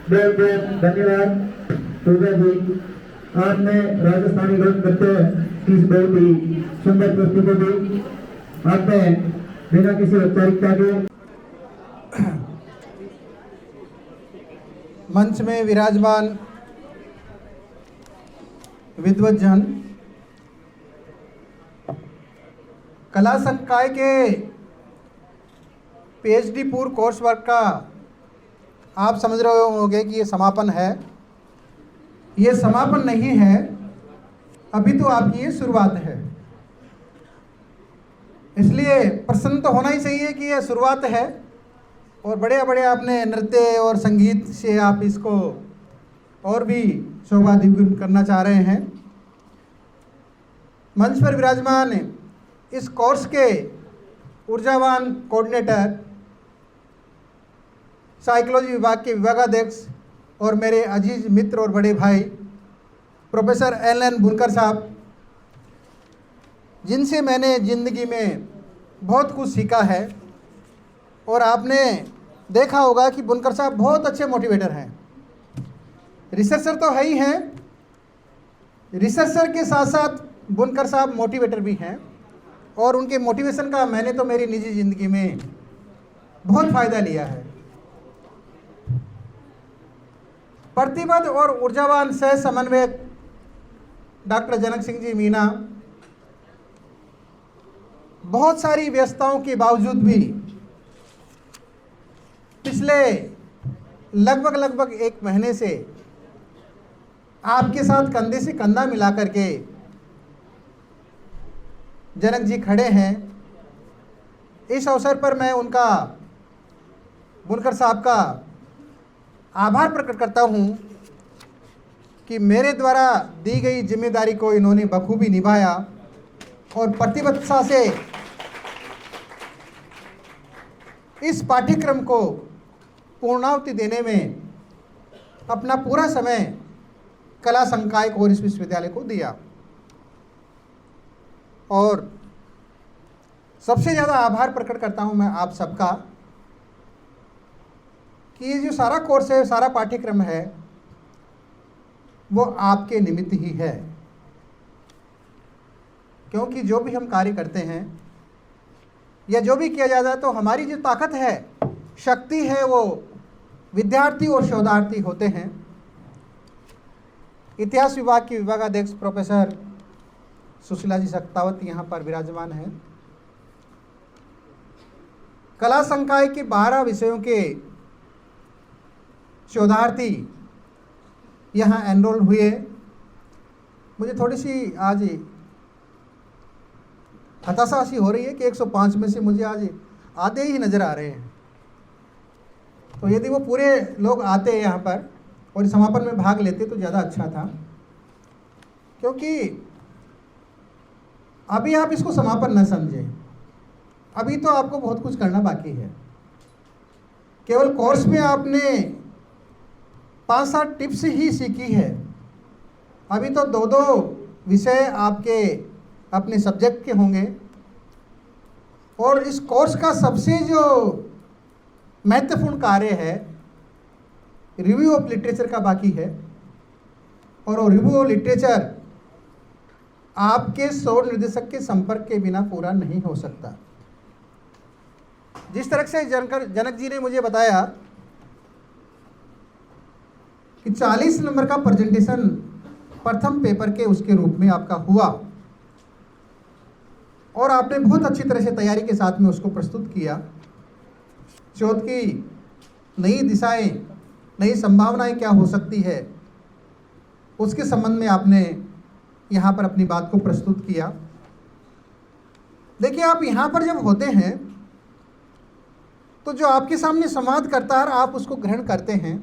बहुत बहुत धन्यवाद दुर्गा जी। आपने राजस्थानी नृत्य की बहुत ही सुंदर प्रस्तुति दी। आपने बिना किसी औपचारिकता के मंच में विराजमान विद्वज्जन, कला संकाय के पीएचडी पूर्व कोर्स वर्क का आप समझ रहे होंगे कि ये समापन है। ये समापन नहीं है, अभी तो आपकी ये शुरुआत है। इसलिए प्रसन्न तो होना ही चाहिए कि ये शुरुआत है और बड़े बड़े आपने नृत्य और संगीत से आप इसको और भी शोभा द्विगुण करना चाह रहे हैं। मंच पर विराजमान इस कोर्स के ऊर्जावान कोऑर्डिनेटर, साइकोलॉजी विभाग के विभागाध्यक्ष और मेरे अजीज मित्र और बड़े भाई प्रोफेसर एल.एन. बुनकर साहब, जिनसे मैंने ज़िंदगी में बहुत कुछ सीखा है। और आपने देखा होगा कि बुनकर साहब बहुत अच्छे मोटिवेटर हैं। रिसर्चर तो है ही हैं, रिसर्चर के साथ साथ बुनकर साहब मोटिवेटर भी हैं और उनके मोटिवेशन का मैंने तो मेरी निजी ज़िंदगी में बहुत फ़ायदा लिया है। प्रतिबद्ध और ऊर्जावान सह समन्वयक डॉक्टर जनक सिंह जी मीना बहुत सारी व्यस्तताओं के बावजूद भी पिछले लगभग 1 महीने से आपके साथ कंधे से कंधा मिला करके जनक जी खड़े हैं। इस अवसर पर मैं उनका, बुनकर साहब का आभार प्रकट करता हूं कि मेरे द्वारा दी गई जिम्मेदारी को इन्होंने बखूबी निभाया और प्रतिबद्धता से इस पाठ्यक्रम को पूर्णाहुति देने में अपना पूरा समय कला संकाय और इस विश्वविद्यालय को दिया। और सबसे ज़्यादा आभार प्रकट करता हूं मैं आप सबका कि ये जो सारा कोर्स है, सारा पाठ्यक्रम है, वो आपके निमित्त ही है। क्योंकि जो भी हम कार्य करते हैं या जो भी किया जाता है तो हमारी जो ताकत है, शक्ति है, वो विद्यार्थी और शोधार्थी होते हैं। इतिहास विभाग की विभागाध्यक्ष प्रोफेसर सुशीला जी सक्तावत यहाँ पर विराजमान हैं। कला संकाय के 12 विषयों के शोधार्थी यहाँ एनरोल हुए। मुझे थोड़ी सी आज हताशा सी हो रही है कि 105 में से मुझे आज आधे ही नज़र आ रहे हैं। तो यदि वो पूरे लोग आते यहाँ पर और इस समापन में भाग लेते तो ज़्यादा अच्छा था, क्योंकि अभी आप इसको समापन न समझें। अभी तो आपको बहुत कुछ करना बाकी है। केवल कोर्स में आपने 5-7 टिप्स ही सीखी है। अभी तो 2-2 विषय आपके अपने सब्जेक्ट के होंगे और इस कोर्स का सबसे जो महत्वपूर्ण कार्य है रिव्यू ऑफ लिटरेचर का बाकी है। और वो रिव्यू ऑफ लिटरेचर आपके शोध निर्देशक के संपर्क के बिना पूरा नहीं हो सकता। जिस तरह से जनक जी ने मुझे बताया कि 40 नंबर का प्रेजेंटेशन प्रथम पेपर के उसके रूप में आपका हुआ और आपने बहुत अच्छी तरह से तैयारी के साथ में उसको प्रस्तुत किया। शोध की नई दिशाएं, नई संभावनाएं क्या हो सकती है, उसके संबंध में आपने यहाँ पर अपनी बात को प्रस्तुत किया। देखिए, आप यहाँ पर जब होते हैं तो जो आपके सामने संवाद करता है आप उसको ग्रहण करते हैं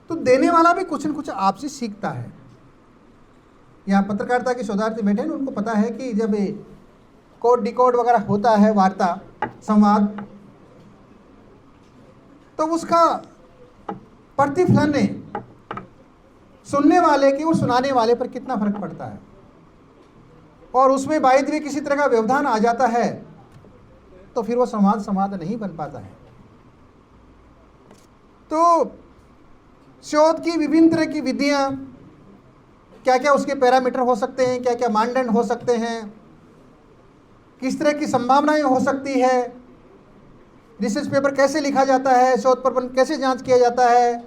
तो देने वाला भी कुछ न कुछ आपसे सीखता है। यहाँ पत्रकारिता के शोधार्थी बैठे हैं, उनको पता है कि जब कोड डिकोड वगैरह होता है, वार्ता संवाद, तो उसका प्रतिफलन सुनने वाले की और सुनाने वाले पर कितना फर्क पड़ता है। और उसमें बायद भी किसी तरह का व्यवधान आ जाता है तो फिर वो संवाद नहीं बन पाता है। तो शोध की विभिन्न तरह की विधियां, क्या क्या उसके पैरामीटर हो सकते हैं, क्या क्या मानदंड हो सकते हैं, किस तरह की संभावनाएं हो सकती है, रिसर्च पेपर कैसे लिखा जाता है, शोध प्रबंध कैसे जांच किया जाता है,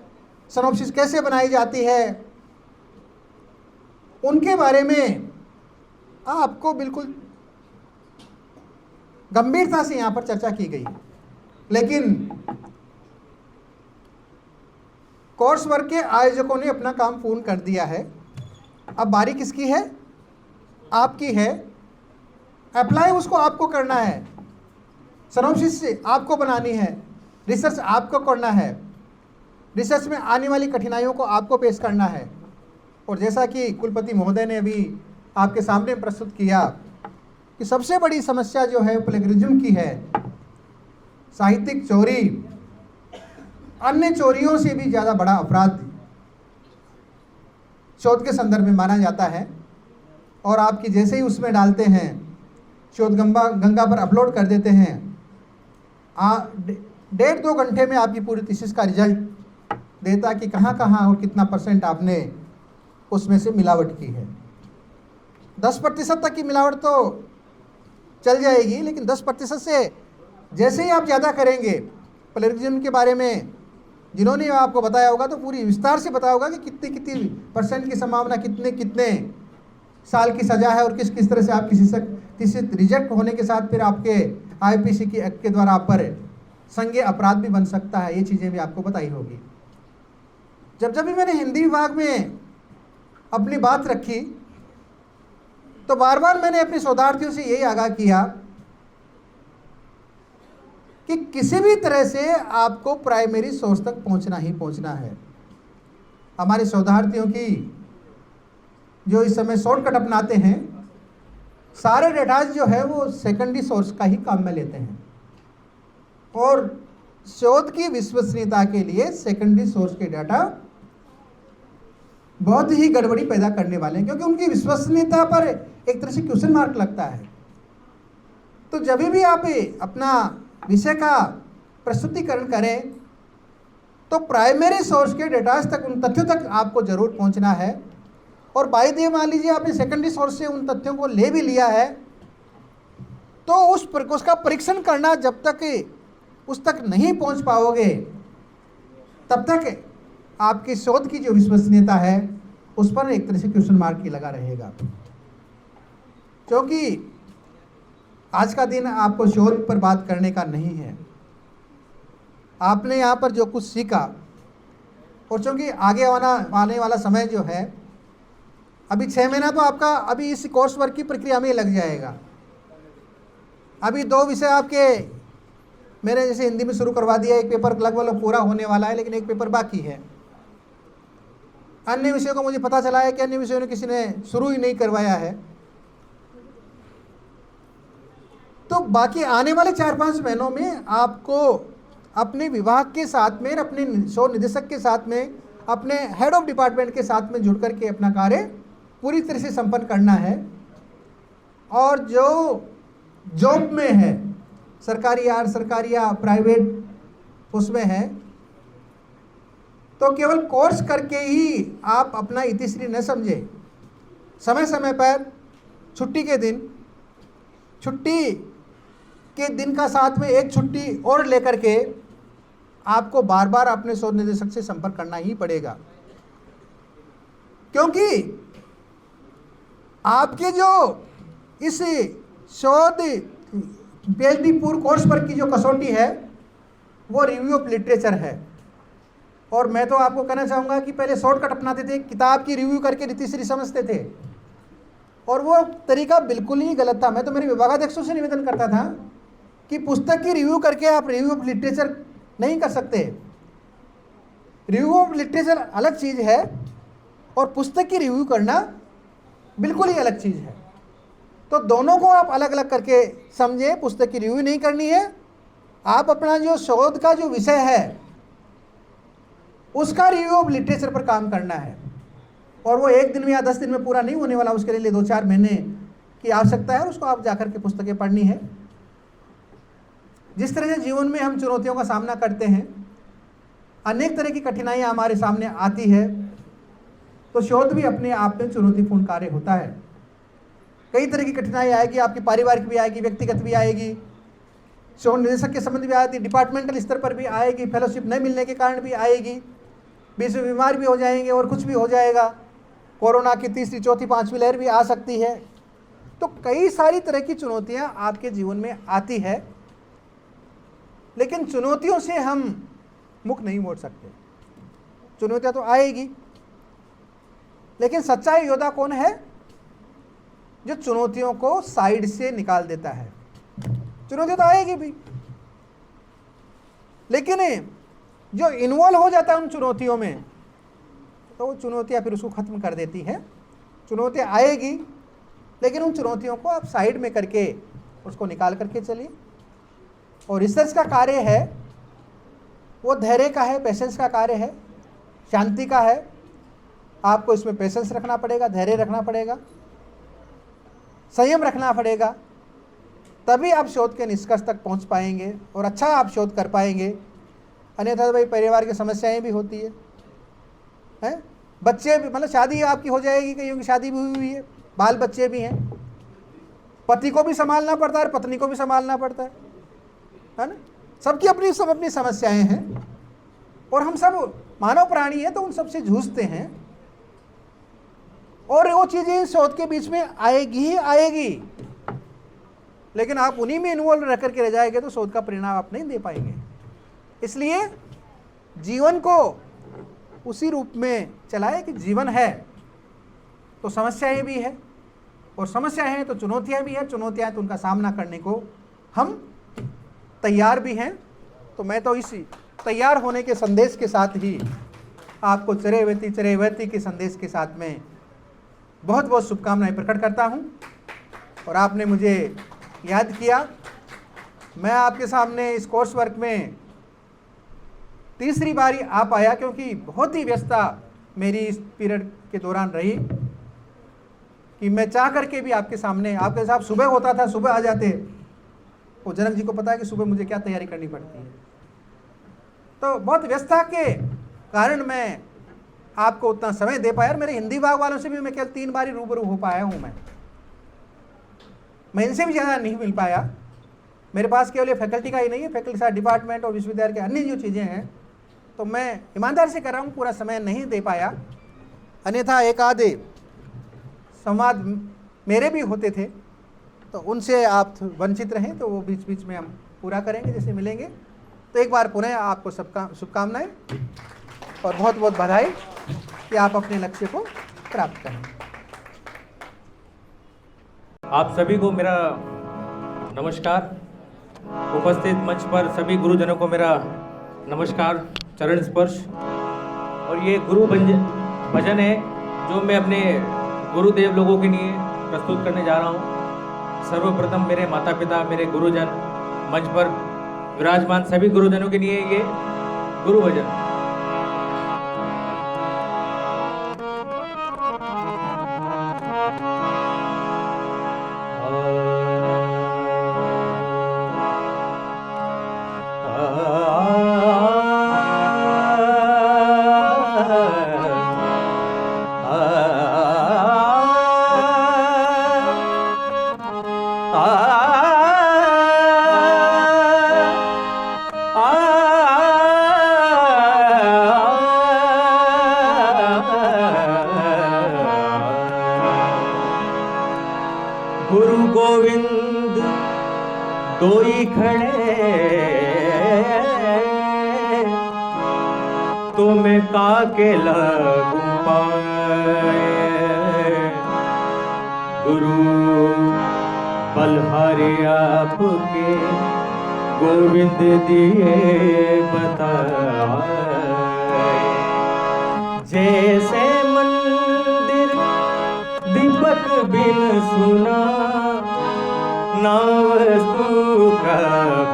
सिनॉप्सिस कैसे बनाई जाती है, उनके बारे में आपको बिल्कुल गंभीरता से यहाँ पर चर्चा की गई। लेकिन कोर्स वर्क के आयोजकों ने अपना काम पूर्ण कर दिया है। अब बारी किसकी है? आपकी है। अप्लाई उसको आपको करना है, सिनॉप्सिस आपको बनानी है, रिसर्च आपको करना है, रिसर्च में आने वाली कठिनाइयों को आपको पेश करना है। और जैसा कि कुलपति महोदय ने अभी आपके सामने प्रस्तुत किया कि सबसे बड़ी समस्या जो है प्लेगरिज्म की है, साहित्यिक चोरी अन्य चोरियों से भी ज़्यादा बड़ा अपराध शोध के संदर्भ में माना जाता है। और आपकी जैसे ही उसमें डालते हैं, शोध गंगा पर अपलोड कर देते हैं, 1.5-2 घंटे में आपकी पूरी थीसिस का रिजल्ट देता कि कहाँ कहाँ और कितना % आपने उसमें से मिलावट की है। 10% तक की मिलावट तो चल जाएगी, लेकिन 10% से जैसे ही आप ज़्यादा करेंगे, प्लेगरिज्म के बारे में जिन्होंने आपको बताया होगा तो पूरी विस्तार से बताया होगा कि कितनी कितनी % की संभावना, कितने कितने साल की सज़ा है और किस किस तरह से आप किसी रिजेक्ट होने के साथ फिर आपके IPC की एक्ट के द्वारा आप पर संज्ञेय अपराध भी बन सकता है। ये चीज़ें भी आपको बताई होगी। जब भी मैंने हिंदी विभाग में अपनी बात रखी तो बार बार मैंने अपने शोधार्थियों से यही आगाह किया कि किसी भी तरह से आपको प्राइमरी सोर्स तक पहुंचना ही पहुंचना है। हमारे शोधार्थियों की जो इस समय शॉर्टकट अपनाते हैं, सारे डेटाज जो है वो सेकेंडरी सोर्स का ही काम में लेते हैं और शोध की विश्वसनीयता के लिए सेकेंडरी सोर्स के डाटा बहुत ही गड़बड़ी पैदा करने वाले हैं, क्योंकि उनकी विश्वसनीयता पर एक तरह से क्वेश्चन मार्क लगता है। तो जब भी आप अपना विषय का प्रस्तुतिकरण करें तो प्राइमरी सोर्स के डेटास तक, उन तथ्यों तक आपको ज़रूर पहुंचना है। और बाय द वे मान लीजिए आपने सेकेंडरी सोर्स से उन तथ्यों को ले भी लिया है तो उसका परीक्षण करना जब तक उस तक नहीं पहुंच पाओगे तब तक आपके शोध की जो विश्वसनीयता है उस पर एक तरह से क्वेश्चन मार्क ही लगा रहेगा। क्योंकि आज का दिन आपको शोध पर बात करने का नहीं है। आपने यहाँ पर जो कुछ सीखा, और चूँकि आगे आने वाला समय जो है, अभी 6 महीना तो आपका अभी इस कोर्स वर्क की प्रक्रिया में लग जाएगा। अभी 2 विषय आपके मेरे जैसे हिंदी में शुरू करवा दिया, एक पेपर लगभग पूरा होने वाला है, लेकिन एक पेपर बाकी है। अन्य विषयों को मुझे पता चला है कि अन्य विषयों ने किसी ने शुरू ही नहीं करवाया है। तो बाकी आने वाले 4-5 महीनों में आपको अपने विभाग के साथ में, अपने शोध निदेशक के साथ में, अपने हेड ऑफ डिपार्टमेंट के साथ में जुड़ करके अपना कार्य पूरी तरह से संपन्न करना है। और जो जॉब में है, सरकारी या प्राइवेट उसमें है, तो केवल कोर्स करके ही आप अपना इतिश्री न समझे। समय समय पर छुट्टी के दिन का साथ में एक छुट्टी और लेकर के आपको बार बार अपने शोध निदेशक से संपर्क करना ही पड़ेगा, क्योंकि आपके जो इस शोध PhD पूर्व कोर्स पर की जो कसौटी है वो रिव्यू ऑफ लिटरेचर है। और मैं तो आपको कहना चाहूँगा कि पहले शॉर्टकट अपनाते थे, किताब की रिव्यू करके रीतिश्री समझते थे, और वो तरीका बिल्कुल ही गलत था। मैं तो मेरे विभागाध्यक्षों से निवेदन करता था कि पुस्तक की रिव्यू करके आप रिव्यू ऑफ लिटरेचर नहीं कर सकते। रिव्यू ऑफ लिटरेचर अलग चीज़ है और पुस्तक की रिव्यू करना बिल्कुल ही अलग चीज़ है। तो दोनों को आप अलग अलग करके समझें। पुस्तक की रिव्यू नहीं करनी है, आप अपना जो शोध का जो विषय है उसका रिव्यू ऑफ लिटरेचर पर काम करना है। और वो 1 दिन में या 10 दिन में पूरा नहीं होने वाला, उसके लिए 2-4 महीने की आवश्यकता है। उसको आप जाकर के पुस्तकें पढ़नी है। जिस तरह से जीवन में हम चुनौतियों का सामना करते हैं, अनेक तरह की कठिनाइयाँ हमारे सामने आती है, तो शोध भी अपने आप में चुनौतीपूर्ण कार्य होता है। कई तरह की कठिनाई आएगी, आपकी पारिवारिक भी आएगी, व्यक्तिगत भी आएगी, शोध निदेशक के संबंध भी आएगी, डिपार्टमेंटल स्तर पर भी आएगी, फेलोशिप नहीं मिलने के कारण भी आएगी, बीच में बीमार भी हो जाएंगे और कुछ भी हो जाएगा। कोरोना की 3री, 4थी, 5वीं लहर भी आ सकती है। तो कई सारी तरह की चुनौतियाँ आपके जीवन में आती है, लेकिन चुनौतियों से हम मुख नहीं मोड़ सकते। चुनौतियाँ तो आएगी, लेकिन सच्चा योद्धा कौन है? जो चुनौतियों को साइड से निकाल देता है। चुनौती तो आएगी भी, लेकिन जो इन्वॉल्व हो जाता है उन चुनौतियों में, तो वो चुनौतियाँ फिर उसको ख़त्म कर देती है। चुनौतियाँ आएगी, लेकिन उन चुनौतियों को आप साइड में करके उसको निकाल करके चलिए। और रिसर्च का कार्य है वो धैर्य का है, पेशेंस का कार्य है, शांति का है। आपको इसमें पेशेंस रखना पड़ेगा, धैर्य रखना पड़ेगा, संयम रखना पड़ेगा, तभी आप शोध के निष्कर्ष तक पहुंच पाएंगे और अच्छा आप शोध कर पाएंगे। अन्यथा भाई परिवार की समस्याएं भी होती है, बच्चे भी, मतलब शादी आपकी हो जाएगी, कईयों की शादी भी हुई है, बाल बच्चे भी हैं, पति को भी संभालना पड़ता है और पत्नी को भी संभालना पड़ता है ना। सबकी अपनी सब अपनी समस्याएं हैं और हम सब मानव प्राणी हैं तो उन सबसे जूझते हैं और वो चीज़ें शोध के बीच में आएगी ही आएगी, लेकिन आप उन्हीं में इन्वॉल्व रह करके रह जाएंगे तो शोध का परिणाम आप नहीं दे पाएंगे। इसलिए जीवन को उसी रूप में चलाए कि जीवन है तो समस्याएं भी है और समस्याएं हैं तो चुनौतियां भी हैं, चुनौतियां हैं तो उनका सामना करने को हम तैयार भी हैं। तो मैं तो इसी तैयार होने के संदेश के साथ ही आपको चरैवेति के संदेश के साथ में बहुत बहुत शुभकामनाएं प्रकट करता हूं। और आपने मुझे याद किया, मैं आपके सामने इस कोर्स वर्क में तीसरी बारी आ पाया क्योंकि बहुत ही व्यस्तता मेरी इस पीरियड के दौरान रही कि मैं चाह करके भी आपके सामने, आपके साथ सुबह होता था, सुबह आ जाते, वो जनक जी को पता है कि सुबह मुझे क्या तैयारी करनी पड़ती है, तो बहुत व्यस्तता के कारण मैं आपको उतना समय दे पाया। और मेरे हिंदी विभाग वालों से भी मैं केवल 3 बार ही रूबरू हो पाया हूँ, मैं इनसे भी ज़्यादा नहीं मिल पाया। मेरे पास केवल ये फैकल्टी का ही नहीं है, फैकल्टी का डिपार्टमेंट और विश्वविद्यालय के अन्य जो चीज़ें हैं तो मैं ईमानदारी से कर रहा हूँ, पूरा समय नहीं दे पाया। अन्यथा एक आधे संवाद मेरे भी होते थे तो उनसे आप वंचित रहें, तो वो बीच बीच में हम पूरा करेंगे जैसे मिलेंगे। तो एक बार पुनः आपको सबका शुभकामनाएं और बहुत बहुत बधाई कि आप अपने लक्ष्य को प्राप्त करें। आप सभी को मेरा नमस्कार। उपस्थित मंच पर सभी गुरुजनों को मेरा नमस्कार, चरण स्पर्श। और ये गुरु भजन है जो मैं अपने गुरुदेव लोगों के लिए प्रस्तुत करने जा रहा हूँ। सर्वप्रथम मेरे माता पिता, मेरे गुरुजन, मंच पर विराजमान सभी गुरुजनों के लिए ये गुरु भजन। गुरु गोविंद दोई खड़े तुम्हें काके लगू पाए। गुरु बलहारे आपके गोविंद दिए बताए। जैसे मंदिर दीपक बिन सुना ना वस्तु का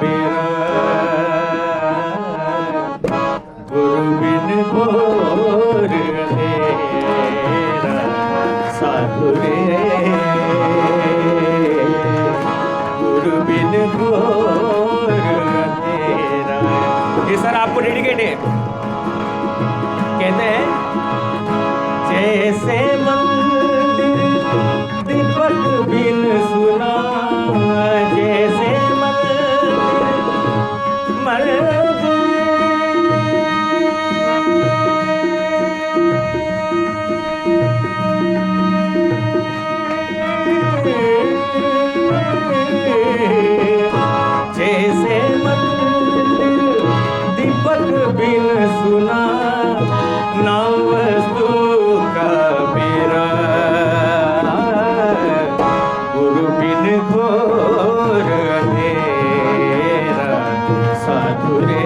बेरा। गुरु बिन घोर अंधेरा साधु रे। गुरु बिन घोर अंधेरा। ये सर आपको डेडिकेट है। कहते हैं जैसे मंदिर दीपक बिन सुना, जैसे जैसे मंदिर दीपक बिन सुना ना वस्तु का बेरा। गुरु बिन घोर अंधेरा साधु रे।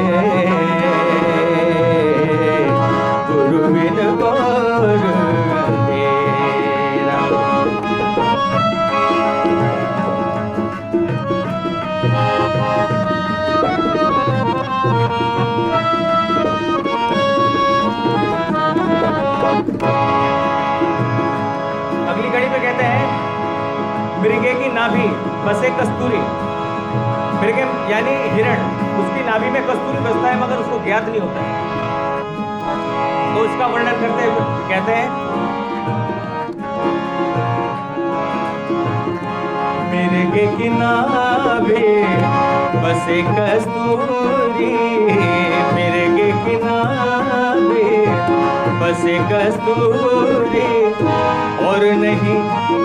गुरु बिन घोर अंधेरा। अगली कड़ी में कहते हैं मृगे की नाभि बसे कस्तूरी। मृगे यानी हिरण, उसकी नाभि में कस्तूरी बसता है मगर उसको ज्ञात नहीं होता है। तो उसका वर्णन करते हुए कहते हैं, मिर्गे किनारे बसे कस्तूरी, मिर्गे किनारे बसे कस्तूरी, और नहीं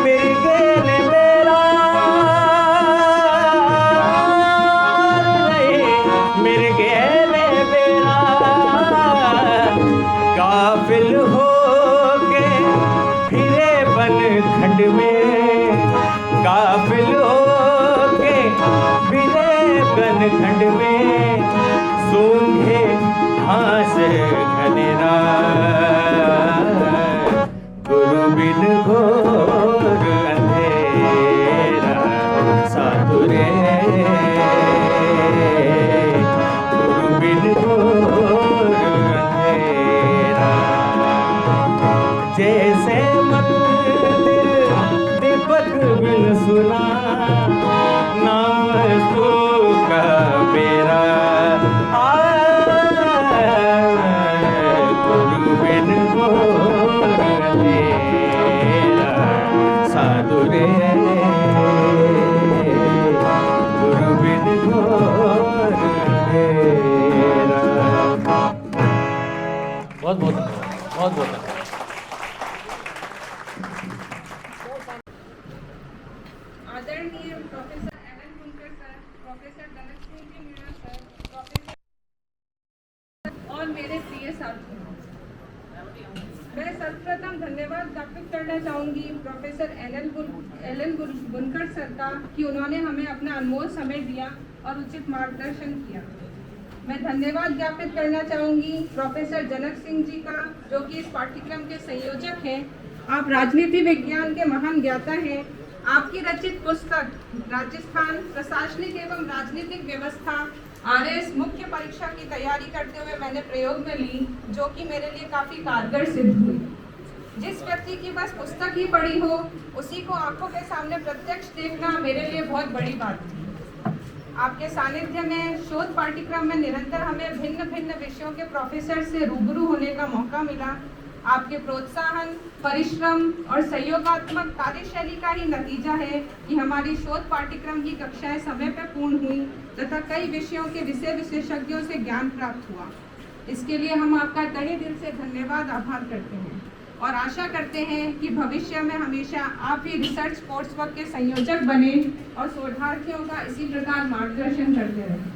मिर्गे ने मेरा, नहीं मिर्गे ने मेरा काफिल हो के फिरे बन खंड में, काफिल हो के फिरे बन खंड में, सूंघे घास घनेरा, गुरु बिन घोर अंधेरा, साधु रे गुरु बिन घोर अंधेरा, जैसे मंदिर दीपक बिन सुना, नाम तू का मेरा, गुरु बिन घोर अंधेरा, साधु रे गुरु बिन घोर अंधेरा। बहुत बहुत बहुत बहुत आदरणीय प्रोफेसर एलन बुनकर sir, professor Janak Singh ji Meena sir, professor और मेरे प्रिय साथियों, मैं सर्वप्रथम धन्यवाद ज्ञापित करना चाहूँगी प्रोफेसर एलन बुनकर सर का कि उन्होंने हमें अपना अनमोल समय दिया और उचित मार्गदर्शन किया। मैं धन्यवाद ज्ञापित करना चाहूँगी प्रोफेसर जनक सिंह जी का, जो कि इस पाठ्यक्रम के संयोजक हैं। आप राजनीति विज्ञान के महान ज्ञाता हैं। आपकी रचित पुस्तक राजस्थान प्रशासनिक एवं राजनीतिक व्यवस्था RS मुख्य परीक्षा की तैयारी करते हुए मैंने प्रयोग में ली, जो कि मेरे लिए काफ़ी कारगर सिद्ध हुई। जिस व्यक्ति की बस पुस्तक ही पढ़ी हो, उसी को आंखों के सामने प्रत्यक्ष देखना मेरे लिए बहुत बड़ी बात थी। आपके सानिध्य में शोध पाठ्यक्रम में निरंतर हमें भिन्न भिन्न विषयों के प्रोफेसर से रूबरू होने का मौका मिला। आपके प्रोत्साहन, परिश्रम और सहयोगात्मक कार्यशैली का ही नतीजा है कि हमारी शोध पाठ्यक्रम की कक्षाएं समय पर पूर्ण हुई तथा कई विषयों के विषय विशेषज्ञों से ज्ञान प्राप्त हुआ। इसके लिए हम आपका तहे दिल से धन्यवाद आभार करते हैं और आशा करते हैं कि भविष्य में हमेशा आप ही रिसर्च कोर्स वर्क के संयोजक बने और शोधार्थियों का इसी प्रकार मार्गदर्शन करते रहें।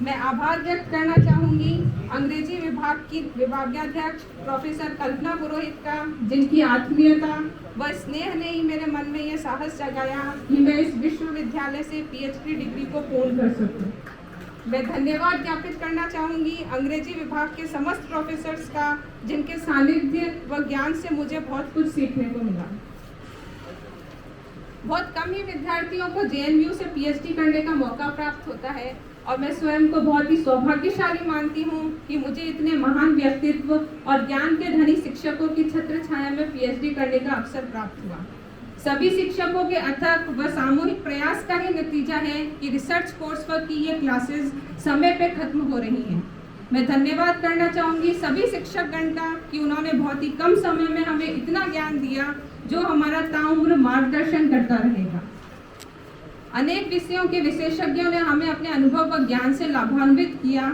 मैं आभार व्यक्त करना चाहूँगी अंग्रेजी विभाग की विभागाध्यक्ष प्रोफेसर कल्पना पुरोहित का, जिनकी आत्मीयता व स्नेह ने ही मेरे मन में ये साहस जगाया कि मैं इस विश्वविद्यालय से PhD डिग्री को पूर्ण कर सकूँ। मैं धन्यवाद ज्ञापित करना चाहूँगी अंग्रेजी विभाग के समस्त प्रोफेसर्स का, जिनके सानिध्य व ज्ञान से मुझे बहुत कुछ सीखने को मिला। बहुत कम ही विद्यार्थियों को JNU से PhD करने का मौका प्राप्त होता है और मैं स्वयं को बहुत ही सौभाग्यशाली मानती हूँ कि मुझे इतने महान व्यक्तित्व और ज्ञान के धनी शिक्षकों की छत्र छाया में PhD करने का अवसर प्राप्त हुआ। सभी शिक्षकों के अथक व सामूहिक प्रयास का ही नतीजा है कि रिसर्च कोर्स वर्क की ये क्लासेस समय पे खत्म हो रही हैं। मैं धन्यवाद करना चाहूँगी सभी शिक्षकगण का कि उन्होंने बहुत ही कम समय में हमें इतना ज्ञान दिया जो हमारा ताउम्र मार्गदर्शन करता रहेगा। अनेक विषयों के विशेषज्ञों ने हमें अपने अनुभव व ज्ञान से लाभान्वित किया,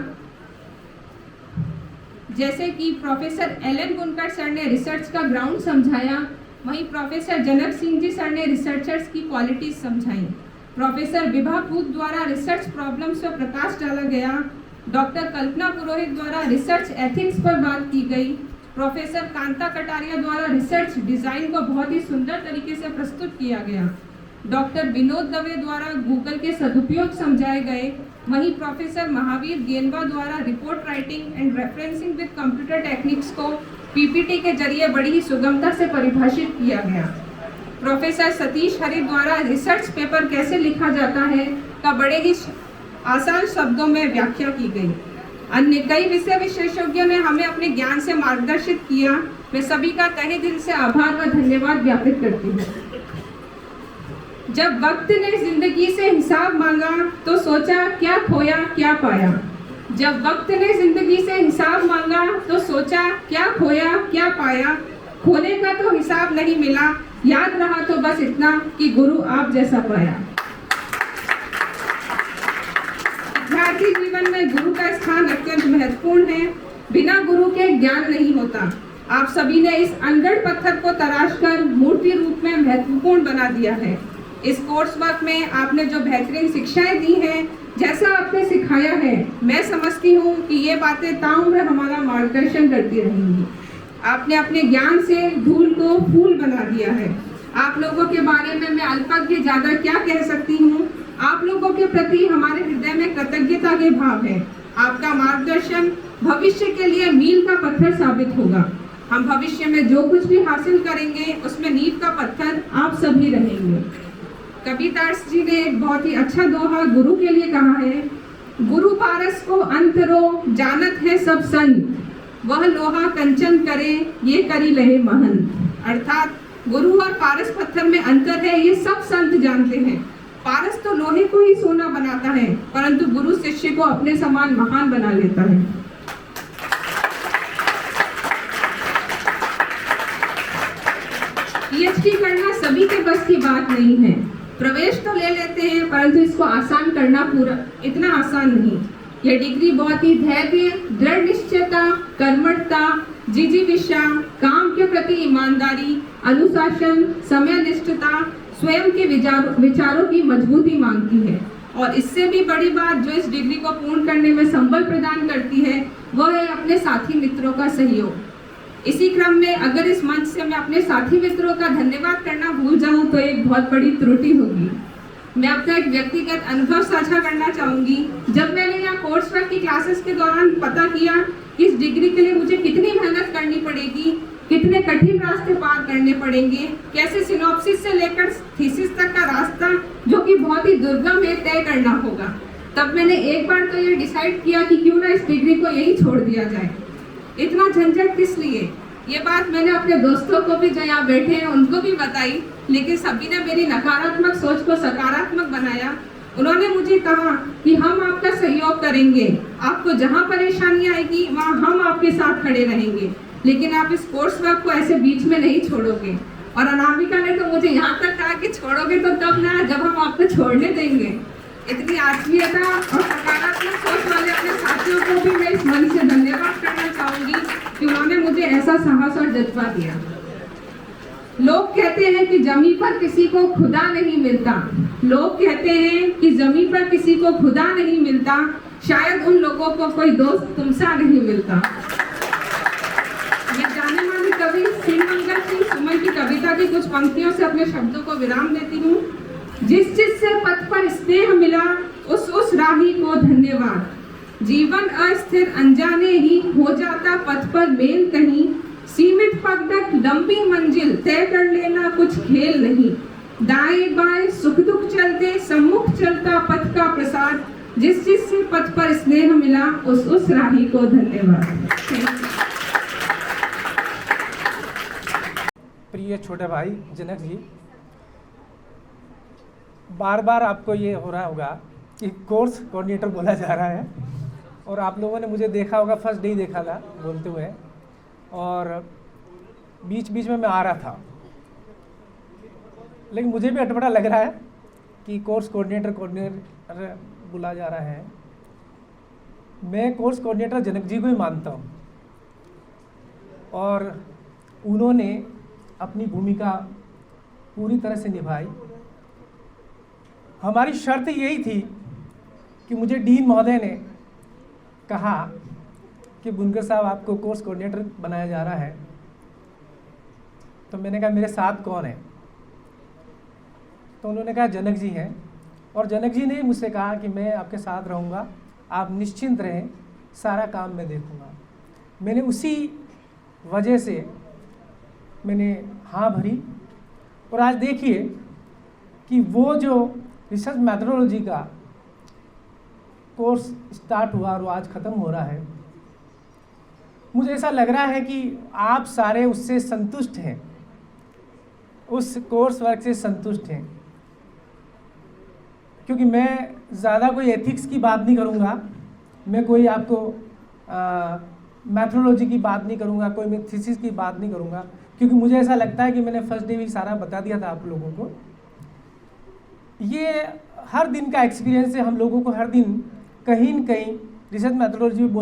जैसे कि प्रोफेसर एलन बुनकर सर ने रिसर्च का ग्राउंड समझाया, वहीं प्रोफेसर जनक सिंह जी सर ने रिसर्चर्स की क्वालिटीज समझाई। प्रोफेसर विभा पूत द्वारा रिसर्च प्रॉब्लम्स पर प्रकाश डाला गया। डॉक्टर कल्पना पुरोहित द्वारा रिसर्च एथिक्स पर बात की गई। प्रोफेसर कांता कटारिया द्वारा रिसर्च डिज़ाइन को बहुत ही सुंदर तरीके से प्रस्तुत किया गया। डॉक्टर विनोद दवे द्वारा गूगल के सदुपयोग समझाए गए। वहीं प्रोफेसर महावीर गेनवा द्वारा report writing and referencing with computer techniques को PPT के जरिए बड़ी ही सुगमता से परिभाषित किया गया। प्रोफेसर सतीश हरि द्वारा रिसर्च पेपर कैसे लिखा जाता है का बड़े ही आसान शब्दों में व्याख्या की गई। अन्य कई विषय विशेषज्ञों ने हमें अपने ज्ञान से मार्गदर्शित किया। मैं सभी का तहे दिल से आभार व धन्यवाद ज्ञापित करती हूँ। जब वक्त ने जिंदगी से हिसाब मांगा तो सोचा क्या खोया क्या पाया। जब वक्त ने जिंदगी से हिसाब मांगा तो सोचा क्या खोया क्या पाया, खोने का तो हिसाब नहीं मिला, याद रहा तो बस इतना कि गुरु आप जैसा पाया। विद्यार्थी जीवन में गुरु का स्थान अत्यंत महत्वपूर्ण है। बिना गुरु के ज्ञान नहीं होता। आप सभी ने इस अनगढ़ पत्थर को तराशकर मूर्ति रूप में महत्वपूर्ण बना दिया है। इस कोर्स वर्क में आपने जो बेहतरीन शिक्षाएं दी हैं, जैसा आपने सिखाया है, मैं समझती हूँ कि ये बातें ताउम्र हमारा मार्गदर्शन करती रहेंगी। आपने अपने ज्ञान से धूल को फूल बना दिया है। आप लोगों के बारे में मैं अल्पज्ञ ज्यादा क्या कह सकती हूँ। आप लोगों के प्रति हमारे हृदय में कृतज्ञता के भाव है। आपका मार्गदर्शन भविष्य के लिए मील का पत्थर साबित होगा। हम भविष्य में जो कुछ भी हासिल करेंगे उसमें नींव का पत्थर आप सभी रहेंगे। कबीरदास जी ने एक बहुत ही अच्छा दोहा गुरु के लिए कहा है, गुरु पारस को अंतरो जानत है सब संत, वह लोहा कंचन करे ये करी लहे महंत। अर्थात गुरु और पारस पत्थर में अंतर है, ये सब संत जानते हैं। पारस तो लोहे को ही सोना बनाता है, परंतु गुरु शिष्य को अपने समान महान बना लेता है। पीएचडी करना सभी के बस की बात नहीं है। प्रवेश तो ले लेते हैं, परंतु इसको आसान करना पूरा इतना आसान नहीं। यह डिग्री बहुत ही धैर्य, दृढ़ निश्चयता, कर्मठता, जिजीविषा, काम के प्रति ईमानदारी, अनुशासन, समयनिष्ठता, स्वयं के विचारों की मजबूती मांगती है। और इससे भी बड़ी बात जो इस डिग्री को पूर्ण करने में संबल प्रदान करती है, वह है अपने साथी मित्रों का सहयोग। इसी क्रम में अगर इस मंच से मैं अपने साथी मित्रों का धन्यवाद करना भूल जाऊं तो एक बहुत बड़ी त्रुटि होगी। मैं अपना एक व्यक्तिगत अनुभव साझा करना चाहूंगी। जब मैंने यहाँ कोर्स वर्क की क्लासेस के दौरान पता किया कि इस डिग्री के लिए मुझे कितनी मेहनत करनी पड़ेगी, कितने कठिन रास्ते पार करने पड़ेंगे, कैसे सिनॉप्सिस से लेकर थीसिस तक का रास्ता जो कि बहुत ही दुर्गम है तय करना होगा, तब मैंने एक बार तो ये डिसाइड किया कि क्यों ना इस डिग्री को यही छोड़ दिया जाए। इतना झंझट किस लिए? ये बात मैंने अपने दोस्तों को भी जो यहाँ बैठे हैं उनको भी बताई, लेकिन सभी ने मेरी नकारात्मक सोच को सकारात्मक बनाया। उन्होंने मुझे कहा कि हम आपका सहयोग करेंगे, आपको जहाँ परेशानी आएगी वहाँ हम आपके साथ खड़े रहेंगे, लेकिन आप इस कोर्स वर्क को ऐसे बीच में नहीं छोड़ोगे। और अनामिका ने तो मुझे यहाँ तक कहा कि छोड़ोगे तो तब ना जब हम आपको छोड़ने देंगे। इतनी आत्मीयता और सकारात्मक सोच वाले अपने साथियों को भी मैं इस मन से धन्यवाद करना चाहूंगी कि उन्होंने मुझे ऐसा साहस और जज्बा दिया। लोग कहते हैं कि जमीन पर किसी को खुदा नहीं मिलता। लोग कहते हैं कि जमीन पर किसी को खुदा नहीं मिलता, शायद उन लोगों को कोई दोस्त तुमसा नहीं मिलता। ये जाने माने कवि श्रीमंगल सिंह सुमन की कविता की कुछ पंक्तियों से अपने शब्दों को विराम देती हूँ। जिससे पथ पर स्नेह मिला उस राही को धन्यवाद। जीवन अस्थिर अनजाने ही हो जाता पथ पर मेल कहीं, सीमित पगडंड लंबी मंजिल तय कर लेना कुछ खेल नहीं। दाएं बाएं सुख दुख चलते सम्मुख चलता पथ का प्रसाद, जिससे पथ पर स्नेह मिला उस राही को धन्यवाद। प्रिय छोटे भाई जनक जी, बार बार आपको ये हो रहा होगा कि कोर्स कोऑर्डिनेटर बोला जा रहा है, और आप लोगों ने मुझे देखा होगा, फर्स्ट डे ही देखा था बोलते हुए, और बीच बीच में मैं आ रहा था, लेकिन मुझे भी अटपटा लग रहा है कि कोर्स कोऑर्डिनेटर बुला जा रहा है। मैं कोर्स कोऑर्डिनेटर जनक जी को ही मानता हूँ, और उन्होंने अपनी भूमिका पूरी तरह से निभाई। हमारी शर्त यही थी कि मुझे डीन महोदय ने कहा कि बुनकर साहब आपको कोर्स कोऑर्डिनेटर बनाया जा रहा है, तो मैंने कहा मेरे साथ कौन है? तो उन्होंने कहा जनक जी हैं, और जनक जी ने मुझसे कहा कि मैं आपके साथ रहूँगा, आप निश्चिंत रहें, सारा काम मैं देखूँगा। मैंने उसी वजह से मैंने हाँ भरी, और आज देखिए कि वो जो रिसर्च मैथडोलॉजी का कोर्स स्टार्ट हुआ और वो आज ख़त्म हो रहा है, मुझे ऐसा लग रहा है कि आप सारे उससे संतुष्ट हैं, उस कोर्स वर्क से संतुष्ट हैं। क्योंकि मैं ज़्यादा कोई एथिक्स की बात नहीं करूँगा, मैं कोई आपको मैथोलॉजी की बात नहीं करूँगा, कोई मैं थीसिस की बात नहीं करूँगा, क्योंकि मुझे ऐसा लगता है कि मैंने फर्स्ट डे भी सारा बता दिया था आप लोगों को। ये हर दिन का एक्सपीरियंस है, हम लोगों को हर दिन कहीं न कहीं रिसर्च मैथोलॉजी में